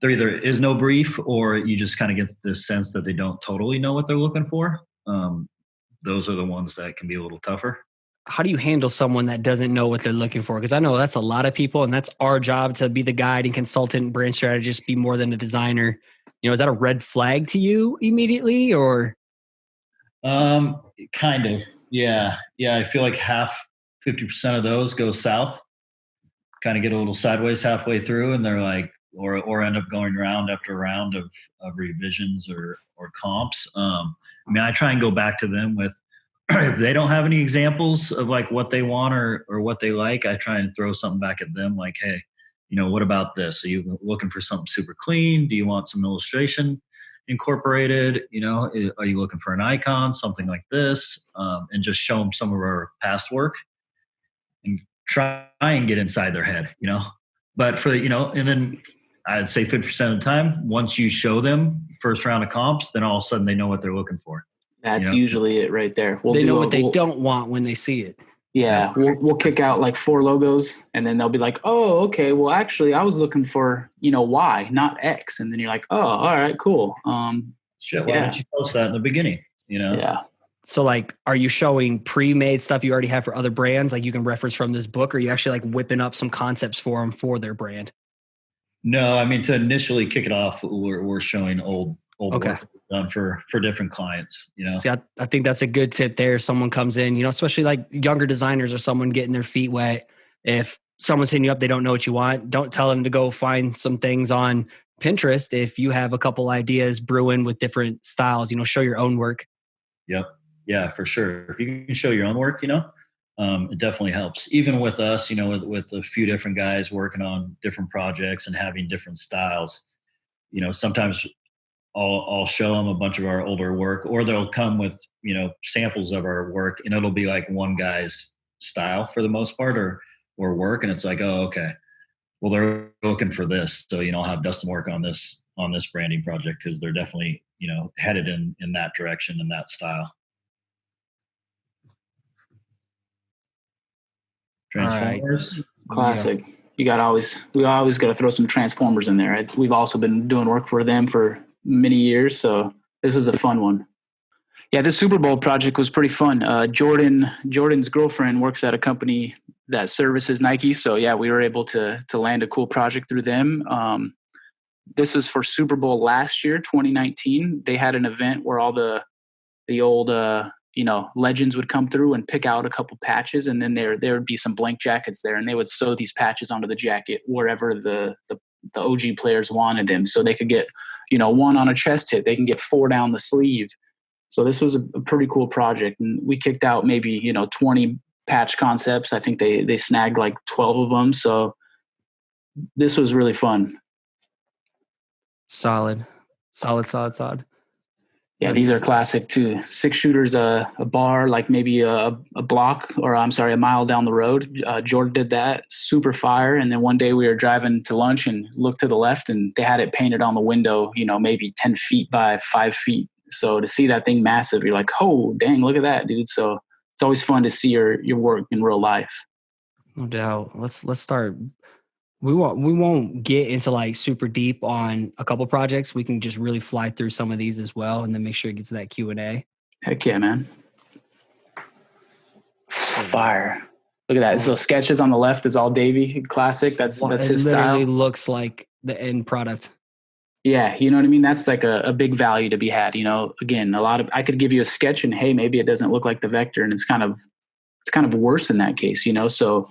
there either is no brief, or you just kind of get this sense that they don't totally know what they're looking for. Those are the ones that can be a little tougher. How do you handle someone that doesn't know what they're looking for? Because I know that's a lot of people, and that's our job, to be the guide and consultant, brand strategist, be more than a designer. Is that a red flag to you immediately, or? Kind of. Yeah. I feel like 50% of those go south, kind of get a little sideways halfway through, and they're like, or end up going round after round of revisions or comps. I try and go back to them with, if they don't have any examples of like what they want or what they like, I try and throw something back at them like, hey, what about this? Are you looking for something super clean? Do you want some illustration incorporated? Are you looking for an icon, something like this? And just show them some of our past work and try and get inside their head, but for, and then I'd say 50% of the time, once you show them first round of comps, then all of a sudden they know what they're looking for. That's usually it right there. They know what they don't want when they see it. Yeah. We'll kick out like 4 logos, and then they'll be like, oh, okay. Well, actually I was looking for, Y, not X. And then you're like, oh, all right, cool. Why didn't you post that in the beginning? Yeah. So like, are you showing pre-made stuff you already have for other brands? Like you can reference from this book, or are you actually like whipping up some concepts for them for their brand? No, to initially kick it off, we're showing old okay. work done for different clients. See, I think that's a good tip there. Someone comes in, especially like younger designers or someone getting their feet wet. If someone's hitting you up, they don't know what you want, don't tell them to go find some things on Pinterest. If you have a couple ideas brewing with different styles, show your own work. Yep. Yeah, for sure. If you can show your own work, it definitely helps. Even with us, with a few different guys working on different projects and having different styles, sometimes I'll show them a bunch of our older work, or they'll come with, samples of our work, and it'll be like one guy's style for the most part, or work. And it's like, oh, okay, well, they're looking for this. So, I'll have Dustin work on this branding project, because they're definitely, headed in that direction and that style. Transformers. Right. Classic. Yeah. We always got to throw some Transformers in there. We've also been doing work for them for many years, so this is a fun one. Yeah, this Super Bowl project was pretty fun. Jordan's girlfriend works at a company that services Nike, so yeah, we were able to land a cool project through them. This was for Super Bowl last year, 2019. They had an event where all the old legends would come through and pick out a couple patches, and then there would be some blank jackets there, and they would sew these patches onto the jacket wherever the OG players wanted them. So they could get, 1 on a chest hit, they can get 4 down the sleeve. So this was a pretty cool project, and we kicked out maybe 20 patch concepts. I think they snagged like 12 of them. So this was really fun. Solid. Yeah, these are classic too. 6 shooters, a bar, like maybe a block, or I'm sorry, a mile down the road. Jordan did that, super fire. And then one day we were driving to lunch and looked to the left, and they had it painted on the window, maybe 10 feet by 5 feet. So to see that thing massive, you're like, oh, dang, look at that, dude. So it's always fun to see your work in real life. No doubt. Let's start. We won't get into like super deep on a couple projects. We can just really fly through some of these as well, and then make sure to get to that Q&A. Heck yeah, man. Fire. Look at that. Those sketches on the left is all Davey. Classic. That's his style. It literally looks like the end product. Yeah, you know what I mean? That's like a big value to be had. Again, I could give you a sketch and hey, maybe it doesn't look like the vector, and it's kind of worse in that case, So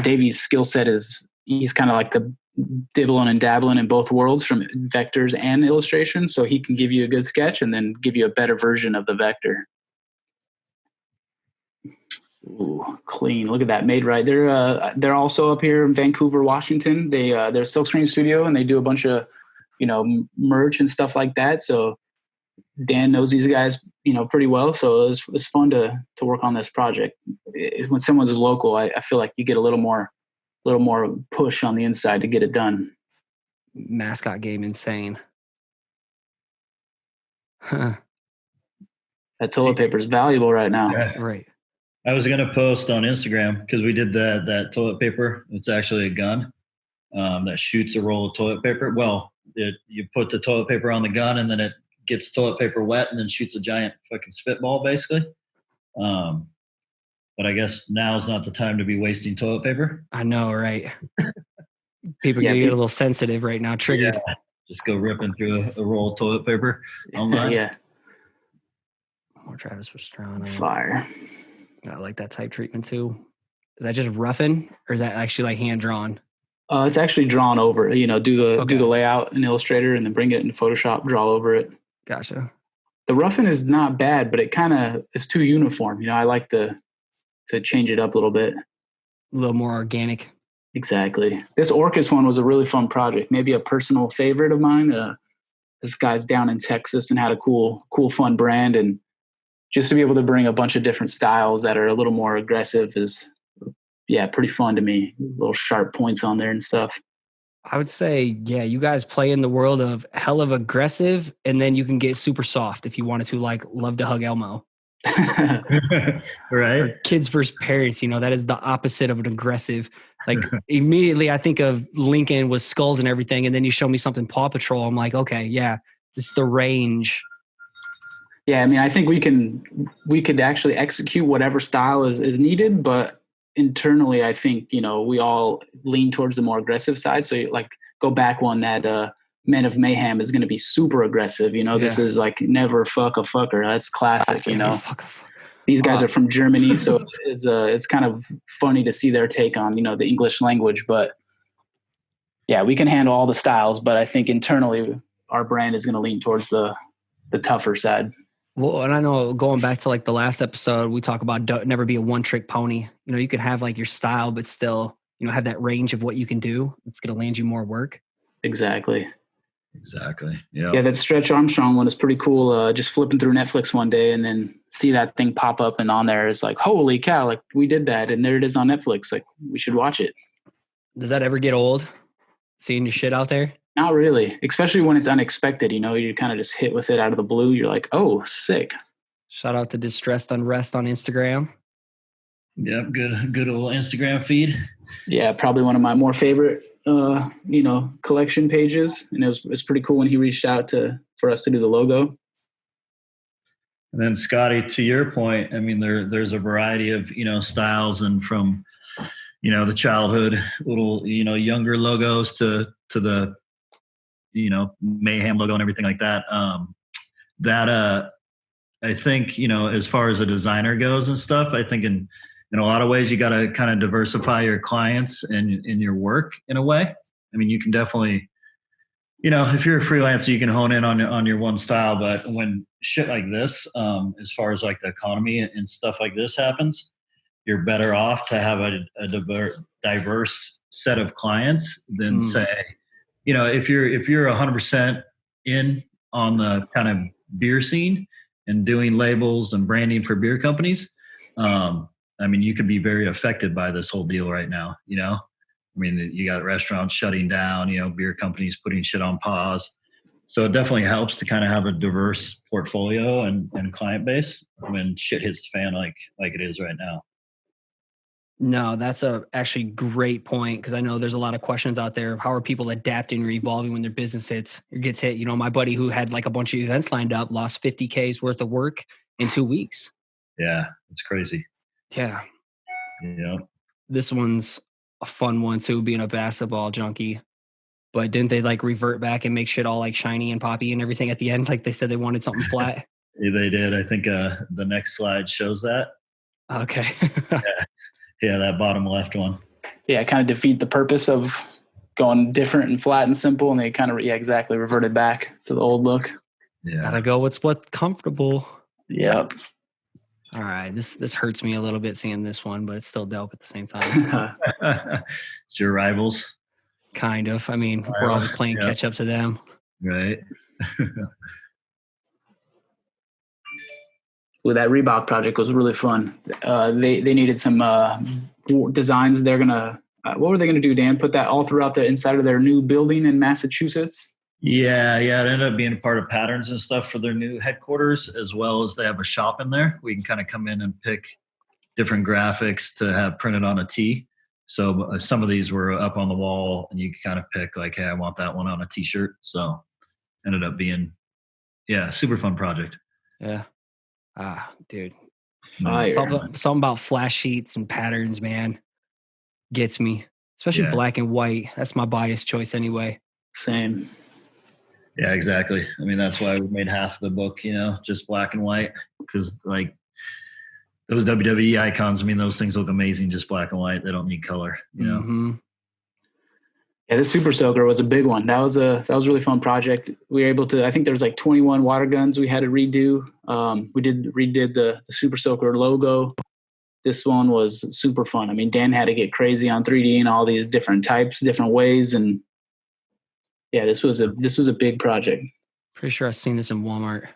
Davey's skill set is he's kind of like the dibbling and dabbling in both worlds from vectors and illustration. So he can give you a good sketch and then give you a better version of the vector. Ooh, clean. Look at that. Made right. They're also up here in Vancouver, Washington. They're a silkscreen studio, and they do a bunch of, merch and stuff like that. So Dan knows these guys, pretty well. So it was fun to work on this project. When someone's local, I feel like you get a little more push on the inside to get it done. Mascot game insane. Huh. That toilet paper is valuable right now. Yeah. Right. I was going to post on Instagram because we did that toilet paper. It's actually a gun that shoots a roll of toilet paper. Well, you put the toilet paper on the gun, and then it gets toilet paper wet and then shoots a giant fucking spitball, basically. But I guess now is not the time to be wasting toilet paper. I know, right? People get a little sensitive right now, triggered. Yeah, just go ripping through a roll of toilet paper online. Yeah. More Travis Pastrana. Fire. I like that type treatment too. Is that just roughing, or is that actually like hand drawn? It's actually drawn over. Do the layout in Illustrator and then bring it into Photoshop, draw over it. Gotcha. The roughing is not bad, but it kind of is too uniform. I like to change it up a little bit. A little more organic. Exactly. This Orcus one was a really fun project. Maybe a personal favorite of mine. This guy's down in Texas and had a cool, fun brand, and just to be able to bring a bunch of different styles that are a little more aggressive is, pretty fun to me. Little sharp points on there and stuff. I would say, yeah, you guys play in the world of hell of aggressive, and then you can get super soft if you wanted to, like Love to Hug Elmo. Right. Or Kids versus Parents, that is the opposite of an aggressive. Like immediately I think of Lincoln with skulls and everything, and then you show me something Paw Patrol. I'm like, okay, yeah, this is the range. Yeah, I mean, I think we could actually execute whatever style is needed, but internally, I think, we all lean towards the more aggressive side. So like go back one that Men of Mayhem is going to be super aggressive. This is like never fuck a fucker. That's classic, These guys are from Germany, so it's kind of funny to see their take on, the English language. But yeah, we can handle all the styles, but I think internally our brand is going to lean towards the tougher side. Well, and I know going back to like the last episode, we talk about never be a one-trick pony. You could have like your style, but still, have that range of what you can do. It's going to land you more work. Exactly. Yeah. Yeah, that Stretch Armstrong one is pretty cool. Just flipping through Netflix one day and then see that thing pop up, and on there is like, holy cow, like we did that, and there it is on Netflix. Like we should watch it. Does that ever get old? Seeing your shit out there? Not really, especially when it's unexpected. You kind of just hit with it out of the blue. You're like, oh, sick. Shout out to Distressed Unrest on Instagram. Yep, good old Instagram feed. Yeah, probably one of my more favorite, collection pages. And it was pretty cool when he reached out for us to do the logo. And then Scotty, to your point, I mean, there's a variety of, styles, and from, the childhood little, younger logos to the, Mayhem logo and everything like that. I think, as far as a designer goes and stuff, I think in a lot of ways you got to kind of diversify your clients and in your work in a way. I mean, you can definitely, if you're a freelancer, you can hone in on your one style, but when shit like this, as far as like the economy and stuff like this happens, you're better off to have a diverse set of clients than say, if you're 100% in on the kind of beer scene and doing labels and branding for beer companies, I mean, you could be very affected by this whole deal right now, you know? I mean, you got restaurants shutting down, you know, beer companies putting shit on pause. So it definitely helps to kind of have a diverse portfolio and client base when shit hits the fan like it is right now. No, that's a actually great point, because I know there's a lot of questions out there. How are people adapting or evolving when their business gets hit? You know, my buddy who had like a bunch of events lined up lost 50K's worth of work in 2 weeks. Yeah, it's crazy. Yeah. Yeah. This one's a fun one too, being a basketball junkie. But didn't they like revert back and make shit all like shiny and poppy and everything at the end? Like they said they wanted something flat. Yeah, they did. I think the next slide shows that. Okay. Yeah, that bottom left one. Yeah, kind of defeat the purpose of going different and flat and simple, and they kind of exactly reverted back to the old look. Yeah. Gotta go with what's comfortable. Yep. All right. This hurts me a little bit seeing this one, but it's still dope at the same time. It's your rivals. Kind of. I mean, we're always playing catch up to them. Right. Well, that Reebok project was really fun. They needed some designs. They're gonna what were they gonna do, Dan? Put that all throughout the inside of their new building in Massachusetts? Yeah. It ended up being a part of patterns and stuff for their new headquarters, as well as they have a shop in there. We can kind of come in and pick different graphics to have printed on a tee. So some of these were up on the wall, and you could kind of pick like, hey, I want that one on a t-shirt. So ended up being, super fun project. Yeah. Dude. Fire. Something about flash sheets and patterns, man, gets me. Especially black and white. That's my bias choice anyway. Same. Yeah, exactly. I mean, that's why we made half the book, you know, just black and white, because like those WWE icons, I mean, those things look amazing, just black and white. They don't need color, you know? Mm-hmm. Yeah, the Super Soaker was a big one. That was a really fun project. We were able to, I think there was like 21 water guns we had to redo. We redid the Super Soaker logo. This one was super fun. I mean, Dan had to get crazy on 3D and all these different types, different ways. And yeah, this was a big project. Pretty sure I've seen this in Walmart.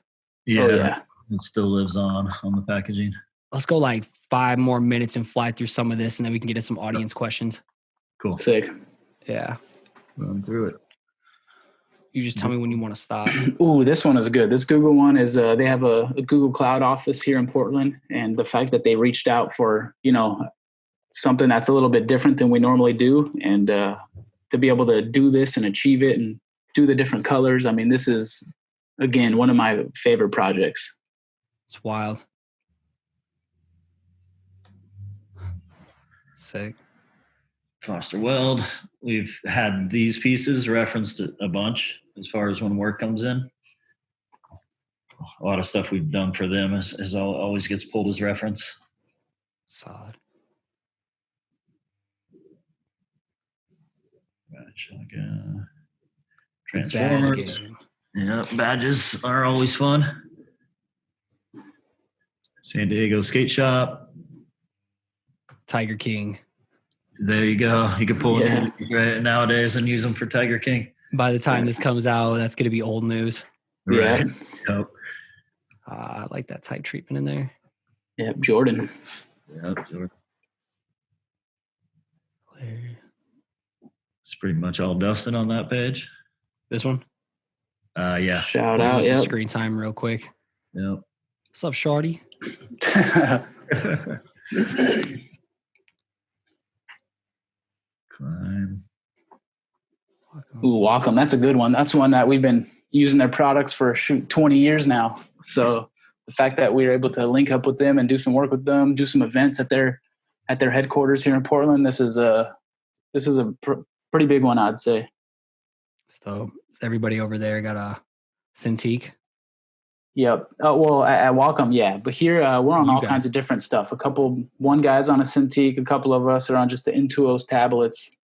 Yeah. Oh, yeah. It still lives on the packaging. Let's go like 5 more minutes and fly through some of this, and then we can get into some audience questions. Cool. Sick. Yeah. Run through it. You just tell me when you want to stop. Ooh, this one is good. This Google one is they have a Google Cloud office here in Portland, and the fact that they reached out for, you know, something that's a little bit different than we normally do, and to be able to do this and achieve it and do the different colors. I mean, this is, again, one of my favorite projects. It's wild. Sick. Foster Weld. We've had these pieces referenced a bunch as far as when work comes in. A lot of stuff we've done for them is always gets pulled as reference. Solid. Transformers. Yeah, badges are always fun. San Diego Skate Shop. Tiger King. There you go. You can pull them right nowadays and use them for Tiger King. By the time this comes out, that's going to be old news. Right. Yeah. Yep. I like that tight treatment in there. Yep, Jordan. Yep, Jordan. It's pretty much all Dustin on that page. This one? Yeah. Shout out. Some Yep. screen time real quick. Yep. What's up, Shorty? Climb. Ooh, Wacom. That's a good one. That's one that we've been using their products for 20 years now. So the fact that we were able to link up with them and do some work with them, do some events at their headquarters here in Portland, this is a pretty big one, I'd say. So everybody over there got a Cintiq. Yep. Well, at Wacom, yeah. But here we're on all kinds of different stuff. One guy's on a Cintiq. A couple of us are on just the Intuos tablets.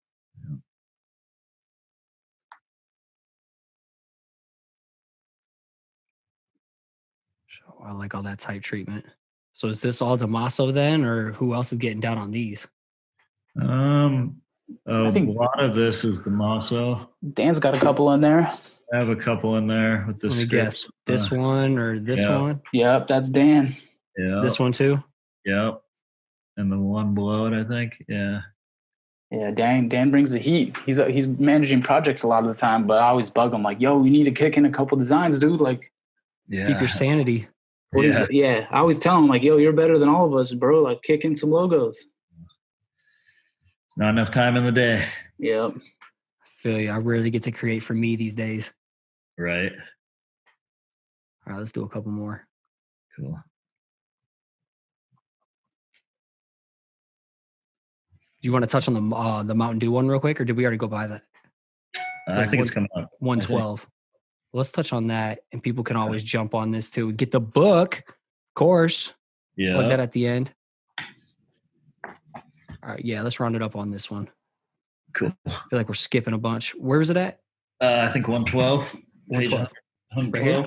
I like all that tight treatment. So is this all Damaso then, or who else is getting down on these? I think a lot of this is Damaso. Dan's got a couple in there. I have a couple in there with the Let me scripts. guess. This one or this one? Yep, that's Dan. Yeah. This one too? Yep. And the one below it, I think. Yeah. Yeah, Dan brings the heat. He's managing projects a lot of the time, but I always bug him like, "Yo, we need to kick in a couple designs, dude." Like, Keep your sanity. I always tell him like, "Yo, you're better than all of us, bro. Like, kick in some logos." Not enough time in the day. Yep. I feel you. I rarely get to create for me these days. Right. All right, let's do a couple more. Cool. Do you want to touch on the Mountain Dew one real quick, or did we already go by that? I think it's coming up. 112. Let's touch on that, and people can always jump on this too. Get the book, of course. Yeah. Plug that at the end. All right, yeah, let's round it up on this one. Cool. I feel like we're skipping a bunch. Where is it at? I think 112. 112. 112.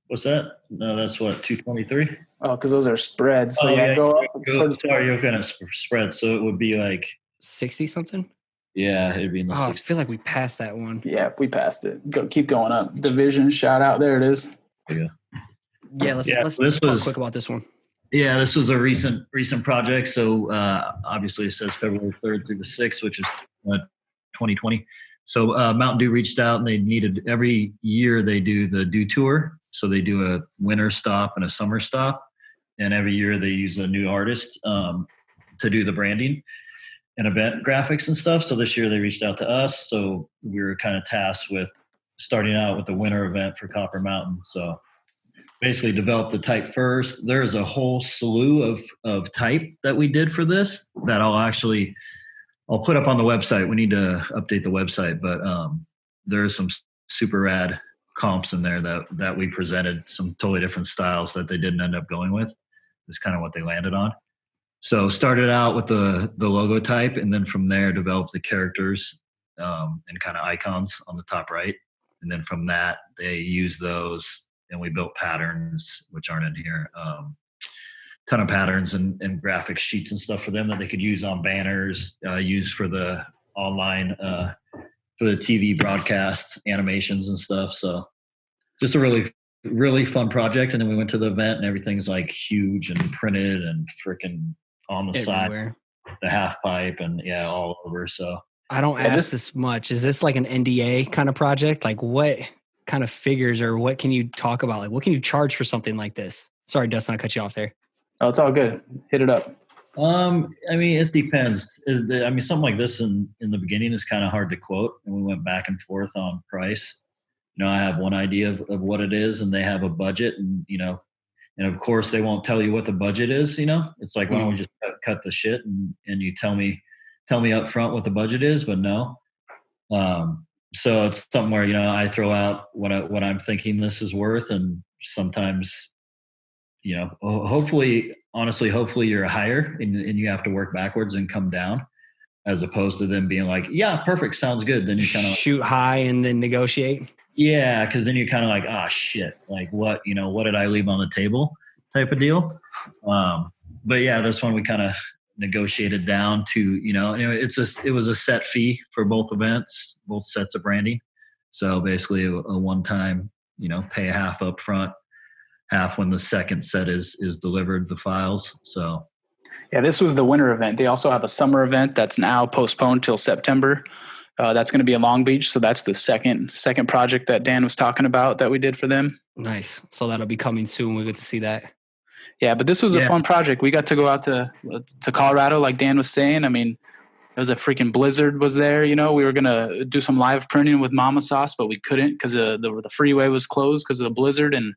What's that? No, that's what, 223? Oh, because those are spreads. So go up. Sorry, you're looking at spread. So it would be like 60 something? Yeah, it'd be in the 60s. I feel like we passed that one. Yeah, we passed it. Keep going up. Division, shout out. There it is. Yeah, let's talk quick about this one. Yeah, this was a recent project. So obviously it says February 3rd through the 6th, which is 2020. So Mountain Dew reached out and they needed, every year they do the Dew Tour. So they do a winter stop and a summer stop. And every year they use a new artist to do the branding and event graphics and stuff. So this year they reached out to us. So we were kind of tasked with starting out with the winter event for Copper Mountain. So basically developed the type first. There's a whole slew of type that we did for this that I'll put up on the website. We need to update the website, but there's some super rad comps in there that we presented, some totally different styles that they didn't end up going with. Is kind of what they landed on. So started out with the logo type, and then from there developed the characters and kind of icons on the top right. And then from that, they use those, and we built patterns, which aren't in here. Ton of patterns and graphic sheets and stuff for them that they could use on banners, use for the online, for the TV broadcast animations and stuff. So just a really, really fun project. And then we went to the event and everything's like huge and printed and freaking on the Everywhere. side, the half pipe and all over. So I don't ask this much. Is this like an NDA kind of project? Like what kind of figures or what can you talk about? Like what can you charge for something like this? Sorry, Dustin, I cut you off there. Oh, it's all good. Hit it up. I mean, it depends. I mean, something like this in the beginning is kind of hard to quote, and we went back and forth on price. You know, I have one idea of what it is, and they have a budget, and and of course they won't tell you what the budget is. It's like, why don't we just cut the shit and you tell me up front what the budget is, but no. So it's something where I throw out what I'm thinking this is worth, and sometimes hopefully you're higher and you have to work backwards and come down, as opposed to them being like, yeah, perfect, sounds good. Then you kind of shoot high and then negotiate. Yeah, because then you're kind of like, ah, shit, like what did I leave on the table type of deal. But yeah, this one we kind of negotiated down to it was a set fee for both events, both sets of branding. So basically a one-time pay half up front, half when the second set is delivered, the files. So yeah, this was the winter event. They also have a summer event that's now postponed till September. That's going to be in Long Beach. So that's the second project that Dan was talking about that we did for them. Nice. So that'll be coming soon. We get to see that. Yeah, but this was a fun project. We got to go out to Colorado, like Dan was saying. I mean, there was a freaking blizzard was there. We were going to do some live printing with Mama Sauce, but we couldn't because the freeway was closed because of the blizzard, and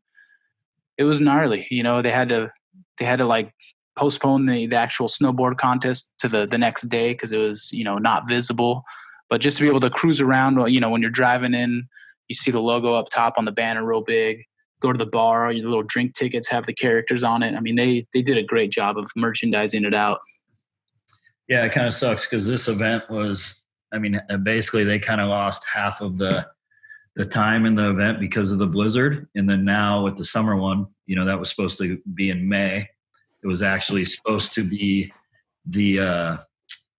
it was gnarly. They had to like postpone the actual snowboard contest to the next day because it was not visible. But just to be able to cruise around, when you're driving in, you see the logo up top on the banner real big. Go to the bar, your little drink tickets have the characters on it. I mean, they did a great job of merchandising it out. Yeah, it kind of sucks because this event was, basically they kind of lost half of the time in the event because of the blizzard. And then now with the summer one, that was supposed to be in May. It was actually supposed to be the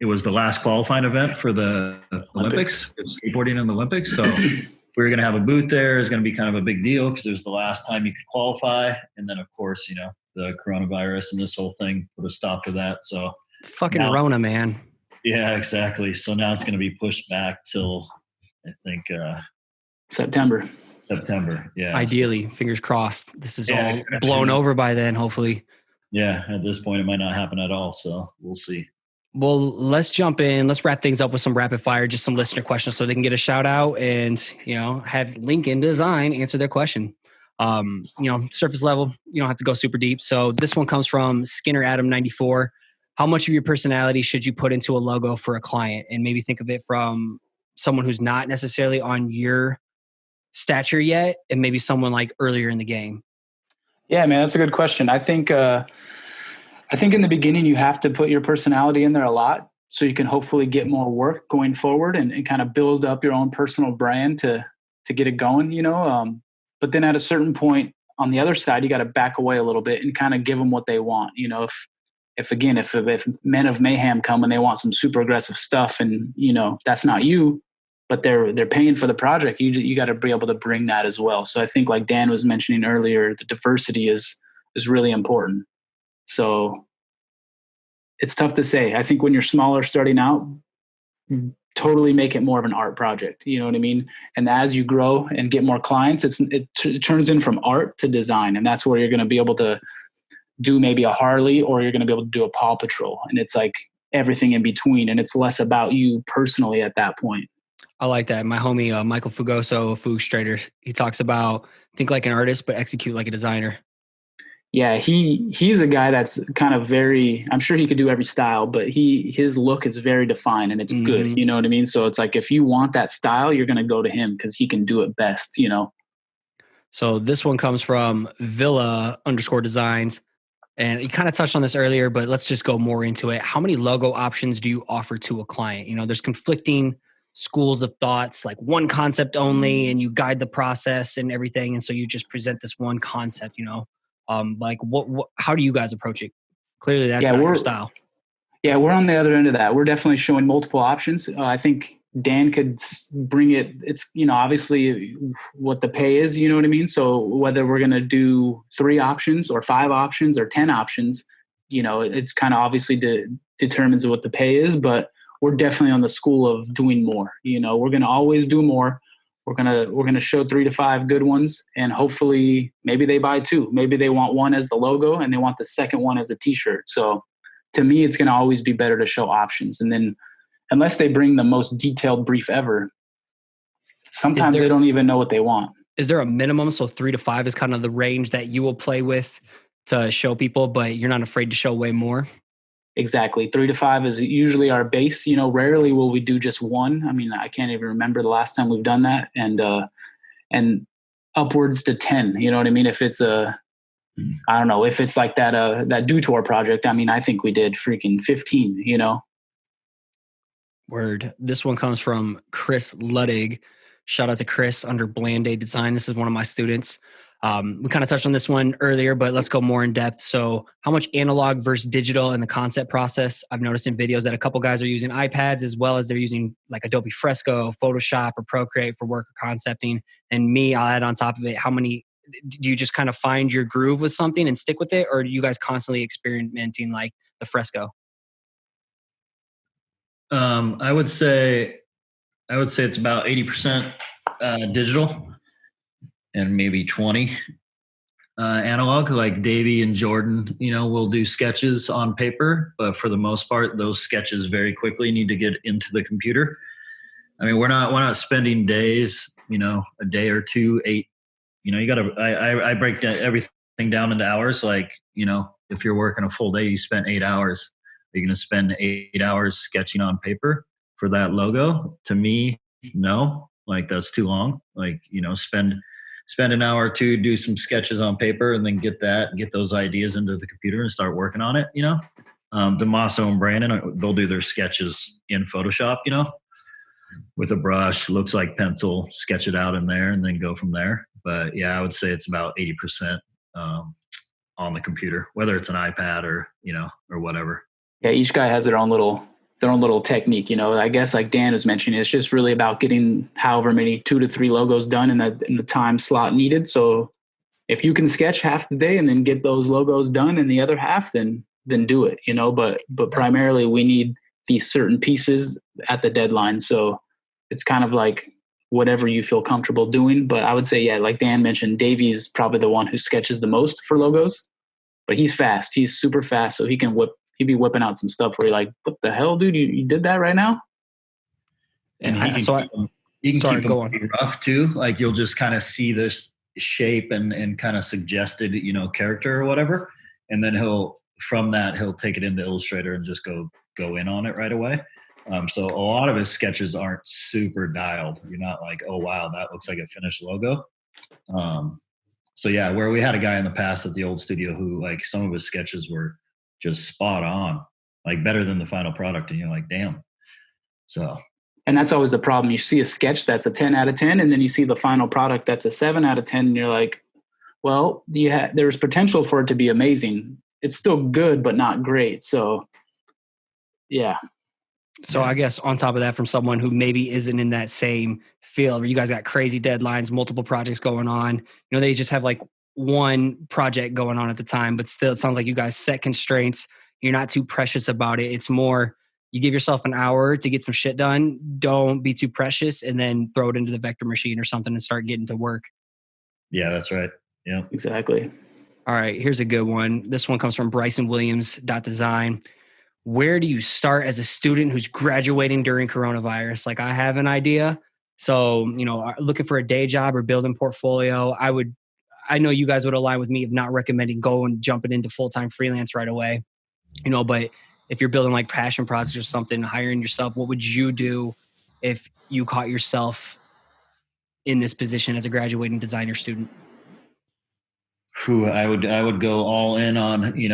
it was the last qualifying event for the Olympics, skateboarding in the Olympics. So we were going to have a booth there. It's going to be kind of a big deal because it was the last time you could qualify. And then, of course, the coronavirus and this whole thing put a stop to that. So fucking Rona, man. Yeah, exactly. So now it's going to be pushed back till, I think, September. Yeah. Ideally, fingers crossed. This is all blown over by then, hopefully. Yeah. At this point, it might not happen at all. So we'll see. Well, let's jump in. Let's wrap things up with some rapid fire, just some listener questions so they can get a shout out and, have Lincoln Design answer their question. Surface level, you don't have to go super deep. So this one comes from Skinner Adam 94. How much of your personality should you put into a logo for a client? And maybe think of it from someone who's not necessarily on your stature yet, and maybe someone like earlier in the game. Yeah, man, that's a good question. I think in the beginning you have to put your personality in there a lot so you can hopefully get more work going forward and kind of build up your own personal brand to get it going, but then at a certain point on the other side, you got to back away a little bit and kind of give them what they want. If Men of Mayhem come and they want some super aggressive stuff and, that's not you, but they're paying for the project, you got to be able to bring that as well. So I think like Dan was mentioning earlier, the diversity is really important. So it's tough to say. I think when you're smaller starting out, totally make it more of an art project. You know what I mean? And as you grow and get more clients, it turns in from art to design. And that's where you're going to be able to do maybe a Harley, or you're going to be able to do a Paw Patrol. And it's like everything in between. And it's less about you personally at that point. I like that. My homie, Michael Fugoso of Fugstrader, he talks about think like an artist, but execute like a designer. Yeah, he's a guy that's kind of very, I'm sure he could do every style, but his look is very defined and it's good. You know what I mean? So it's like, if you want that style, you're going to go to him because he can do it best, So this one comes from Villa_designs. And you kind of touched on this earlier, but let's just go more into it. How many logo options do you offer to a client? There's conflicting schools of thoughts, like one concept only, and you guide the process and everything. And so you just present this one concept, like what how do you guys approach it? Clearly that's not your style. Yeah, we're on the other end of that. We're definitely showing multiple options. I think Dan could bring it. It's, obviously what the pay is, you know what I mean? So whether we're going to do 3 options or 5 options or 10 options, it's kind of obviously determines what the pay is, but we're definitely on the school of doing more. We're going to always do more. We're going to show 3 to 5 good ones, and hopefully maybe they buy 2. Maybe they want one as the logo and they want the second one as a t-shirt. So to me, it's going to always be better to show options. And then unless they bring the most detailed brief ever, sometimes they don't even know what they want. Is there a minimum? So 3 to 5 is kind of the range that you will play with to show people, but you're not afraid to show way more? Exactly. 3 to 5 is usually our base. Rarely will we do just one. I mean, I can't even remember the last time we've done that. And upwards to 10, you know what I mean? If it's I don't know, if it's like that Dutour project, I mean, I think we did freaking 15, Word. This one comes from Chris Luddig. Shout out to Chris under Bland Aid Design. This is one of my students. We kind of touched on this one earlier, but let's go more in depth. So how much analog versus digital in the concept process? I've noticed in videos that a couple guys are using iPads as well as they're using like Adobe Fresco, Photoshop, or Procreate for work or concepting. And me, I'll add on top of it, how many do you just kind of find your groove with something and stick with it? Or do you guys constantly experimenting like the Fresco? I would say it's about 80% digital and maybe 20 analog. Like Davey and Jordan, will do sketches on paper, but for the most part, those sketches very quickly need to get into the computer. I mean, we're not spending days, a day or 2, 8. I break everything down into hours. Like, if you're working a full day, you spend 8 hours. Are you going to spend 8 hours sketching on paper for that logo? To me, no. Like, that's too long. Like, spend an hour or 2, do some sketches on paper, and then get those ideas into the computer and start working on it. Damaso and Brandon, they'll do their sketches in Photoshop, with a brush, looks like pencil, sketch it out in there, and then go from there. But yeah, I would say it's about 80% on the computer, whether it's an iPad or, or whatever. Yeah, each guy has their own little their own little technique. I guess like Dan was mentioning, it's just really about getting however many 2 to 3 logos done in the time slot needed. So if you can sketch half the day and then get those logos done in the other half, then do it, but primarily we need these certain pieces at the deadline. So it's kind of like whatever you feel comfortable doing. But I would say, yeah, like Dan mentioned, Davey is probably the one who sketches the most for logos, but he's fast. He's super fast. So he'd be whipping out some stuff where you're like, what the hell, dude? You did that right now? And he can keep them pretty rough too. Like you'll just kind of see this shape and kind of suggested, character or whatever. And then he'll take it into Illustrator and just go in on it right away. So a lot of his sketches aren't super dialed. You're not like, oh wow, that looks like a finished logo. So yeah, where we had a guy in the past at the old studio who like some of his sketches were just spot on, like better than the final product, and you're like, damn. So. And that's always the problem. You see a sketch that's a 10 out of 10, and then you see the final product that's a 7 out of 10, and you're like, well, there's potential for it to be amazing. It's still good, but not great. So, yeah. So I guess on top of that, from someone who maybe isn't in that same field where you guys got crazy deadlines, multiple projects going on, they just have like one project going on at the time, but still it sounds like you guys set constraints. You're not too precious about it. It's more, you give yourself an hour to get some shit done. Don't be too precious, and then throw it into the vector machine or something and start getting to work. Yeah, that's right. Yeah, exactly. All right, here's a good one. This one comes from BrysonWilliams.design. Where do you start as a student who's graduating during coronavirus? Like, I have an idea. So, looking for a day job or building portfolio, I know you guys would align with me of not recommending jumping into full-time freelance right away, but if you're building like passion projects or something, hiring yourself, what would you do if you caught yourself in this position as a graduating designer student? I would go all in on, you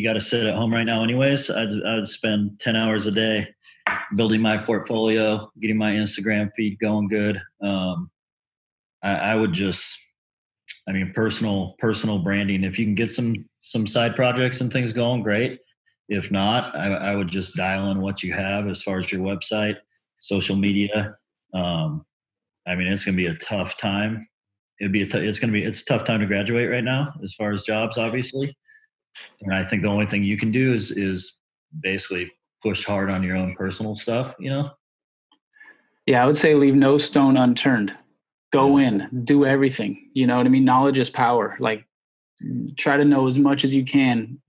got to sit at home right now anyways. I'd spend 10 hours a day building my portfolio, getting my Instagram feed going good. I would just, personal branding. If you can get some side projects and things going, great. If not, I would just dial in what you have as far as your website, social media. It's going to be a tough time. It's a tough time to graduate right now as far as jobs, obviously. And I think the only thing you can do is basically push hard on your own personal stuff, Yeah, I would say leave no stone unturned. Go in, do everything. You know what I mean? Knowledge is power. Like, try to know as much as you can.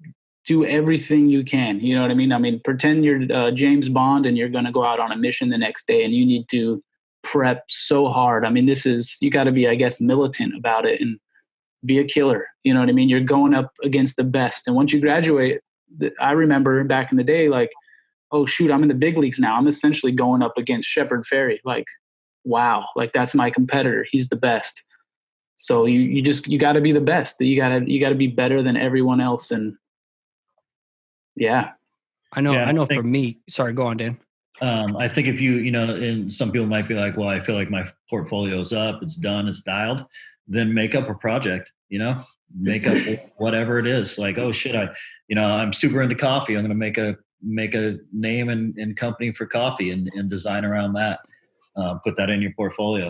Do everything you can. You know what I mean? Pretend you're James Bond and you're going to go out on a mission the next day, and you need to prep so hard. You got to be, I guess, militant about it and be a killer. You know what I mean? You're going up against the best. And once you graduate, I remember back in the day, like, oh shoot, I'm in the big leagues now. I'm essentially going up against Shepard Fairey. Like, wow, like that's my competitor. He's the best. So you got to be the best. You got to be better than everyone else. And yeah, I know. For me, sorry, go on, Dan. I think if and some people might be like, well, I feel like my portfolio's up, it's done, it's dialed, then make up a project, make up whatever it is. Like, oh shit, I'm super into coffee. I'm going to make a name and company for coffee and design around that. Put that in your portfolio.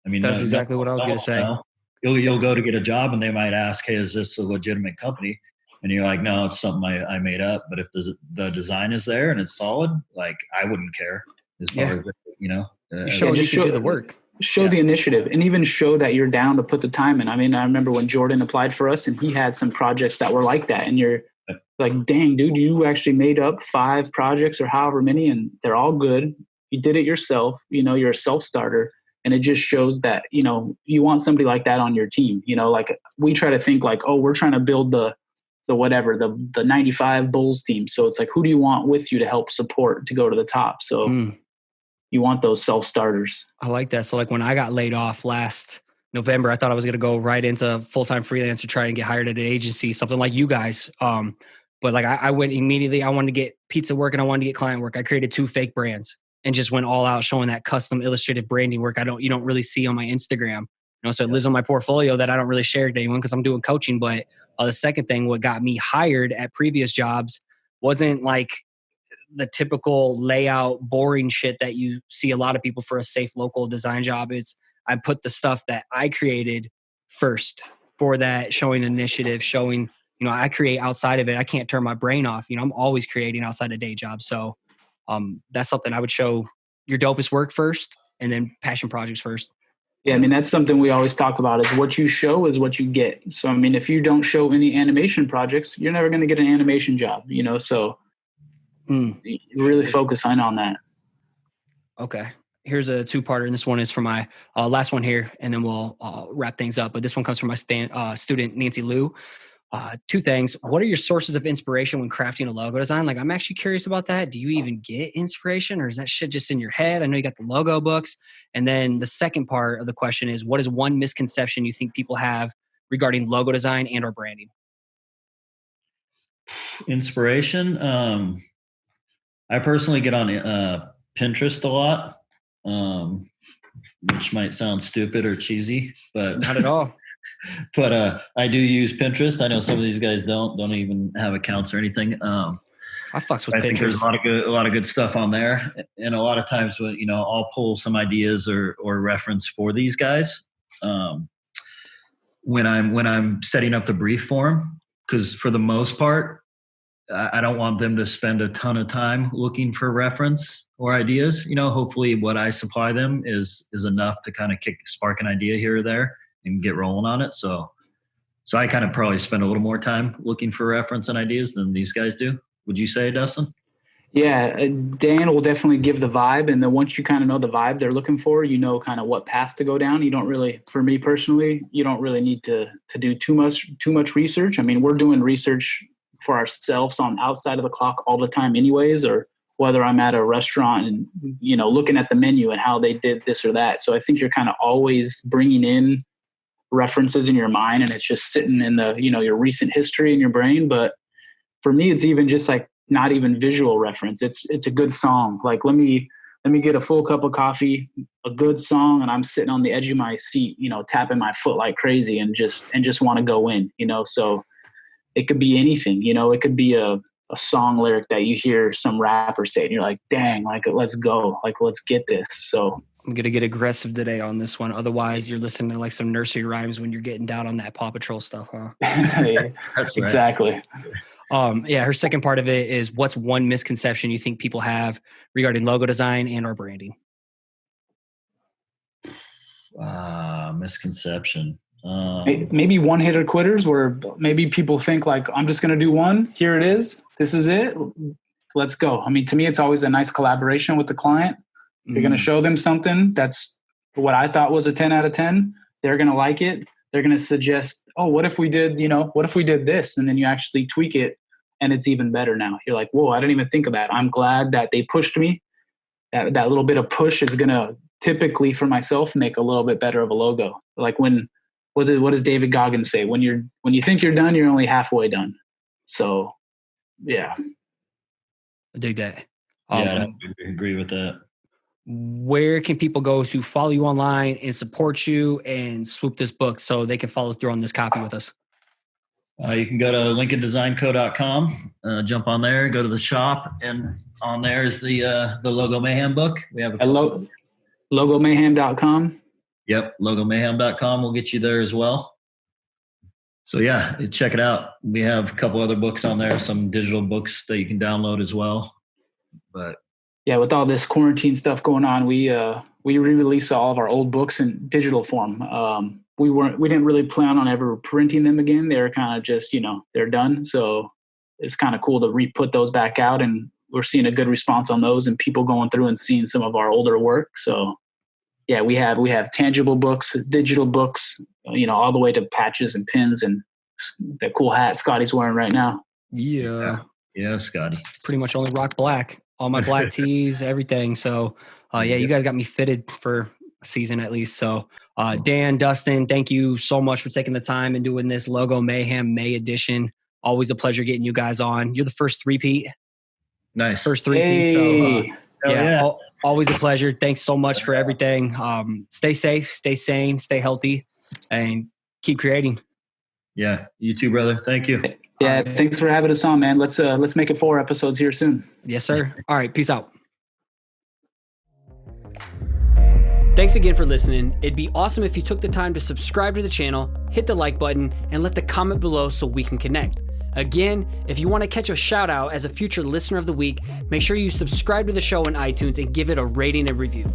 That's exactly what I was going to say. You'll go to get a job and they might ask, hey, is this a legitimate company? And you're like, no, it's something I made up. But if the design is there and it's solid, like I wouldn't care as far as show the work. Show the initiative, and even show that you're down to put the time in. I remember when Jordan applied for us, and he had some projects that were like that, and you're like, dang, dude, you actually made up 5 projects or however many, and they're all good. You did it yourself. You're a self-starter. And it just shows that, you want somebody like that on your team. Like we try to think like, oh, we're trying to build the 95 Bulls team. So it's like, who do you want with you to help support to go to the top? So you want those self-starters. I like that. So like when I got laid off last November, I thought I was going to go right into full-time freelance or try and get hired at an agency, something like you guys. But like I went immediately, I wanted to get pizza work and I wanted to get client work. I created 2 fake brands and just went all out showing that custom illustrative branding work you don't really see on my Instagram. So it lives on my portfolio that I don't really share to anyone because I'm doing coaching. But the second thing, what got me hired at previous jobs wasn't like the typical layout, boring shit that you see a lot of people for a safe local design job. I put the stuff that I created first for that showing initiative, showing, I create outside of it. I can't turn my brain off. I'm always creating outside a day job. So that's something I would show your dopest work first and then passion projects first. Yeah, I mean, that's something we always talk about is what you show is what you get. So, I mean, if you don't show any animation projects, you're never going to get an animation job, so really focus on that. Okay. Here's a two-parter, and this one is for my last one here, and then we'll wrap things up. But this one comes from my student, Nancy Liu. Two things. What are your sources of inspiration when crafting a logo design? Like, I'm actually curious about that. Do you even get inspiration, or is that shit just in your head? I know you got the logo books. And then the second part of the question is, what is one misconception you think people have regarding logo design and or branding? Inspiration. I personally get on Pinterest a lot, which might sound stupid or cheesy, but not at all. But I do use Pinterest. I know some of these guys don't even have accounts or anything. I fucks with Pinterest. Think there's a lot of good stuff on there, and a lot of times when I'll pull some ideas or reference for these guys when I'm setting up the brief for them, because for the most part, I don't want them to spend a ton of time looking for reference or ideas. Hopefully what I supply them is enough to kind of spark an idea here or there and get rolling on it. So I kind of probably spend a little more time looking for reference and ideas than these guys do. Would you say, Dustin? Yeah, Dan will definitely give the vibe. And then once you kind of know the vibe they're looking for, kind of what path to go down. You don't really, for me personally, you don't really need to do too much research. I mean, we're doing research for ourselves on outside of the clock all the time anyways, or whether I'm at a restaurant and, looking at the menu and how they did this or that. So I think you're kind of always bringing in references in your mind, and it's just sitting in the, your recent history in your brain. But for me, it's even just like not even visual reference. It's a good song. Like, let me get a full cup of coffee, a good song, and I'm sitting on the edge of my seat, tapping my foot like crazy and just want to go in, so it could be anything, it could be a song lyric that you hear some rapper say and you're like, dang, like, let's go, like, let's get this. So I'm going to get aggressive today on this one. Otherwise, you're listening to like some nursery rhymes when you're getting down on that Paw Patrol stuff, huh? Yeah, exactly. Her second part of it is, what's one misconception you think people have regarding logo design and or branding? Misconception. Maybe one-hitter quitters, where maybe people think like, I'm just going to do one. Here it is. This is it. Let's go. I mean, to me, it's always a nice collaboration with the client. You're going to show them something that's what I thought was a 10 out of 10. They're going to like it. They're going to suggest, oh, what if we did this? And then you actually tweak it and it's even better now. You're like, whoa, I didn't even think of that. I'm glad that they pushed me. That little bit of push is going to typically, for myself, make a little bit better of a logo. Like what does David Goggins say? When you think you're done, you're only halfway done. So, yeah. I dig that. I agree with that. Where can people go to follow you online and support you and swoop this book so they can follow through on this copy with us? You can go to lincolndesignco.com, jump on there, go to the shop, and on there is the Logo Mayhem book. We have logomayhem.com. Yep, logomayhem.com will get you there as well. So yeah, check it out. We have a couple other books on there, some digital books that you can download as well. But yeah, with all this quarantine stuff going on, we re-released all of our old books in digital form. We didn't really plan on ever printing them again. They're kind of just, they're done. So it's kind of cool to re-put those back out, and we're seeing a good response on those and people going through and seeing some of our older work. So yeah, we have tangible books, digital books, all the way to patches and pins and that cool hat Scotty's wearing right now. Yeah, Scotty. Pretty much only rock black. All my black tees, everything. So, you guys got me fitted for a season at least. So, Dan, Dustin, thank you so much for taking the time and doing this Logo Mayhem May edition. Always a pleasure getting you guys on. You're the first three-peat. Nice. First three-peat. So, yeah. Always a pleasure. Thanks so much for everything. Stay safe, stay sane, stay healthy, and keep creating. Yeah, you too, brother. Thank you. Yeah, thanks for having us on, man. Let's make it 4 episodes here soon. Yes, sir. All right, peace out. Thanks again for listening. It'd be awesome if you took the time to subscribe to the channel, hit the like button, and let the comment below so we can connect. Again, if you want to catch a shout out as a future listener of the week, make sure you subscribe to the show on iTunes and give it a rating and review.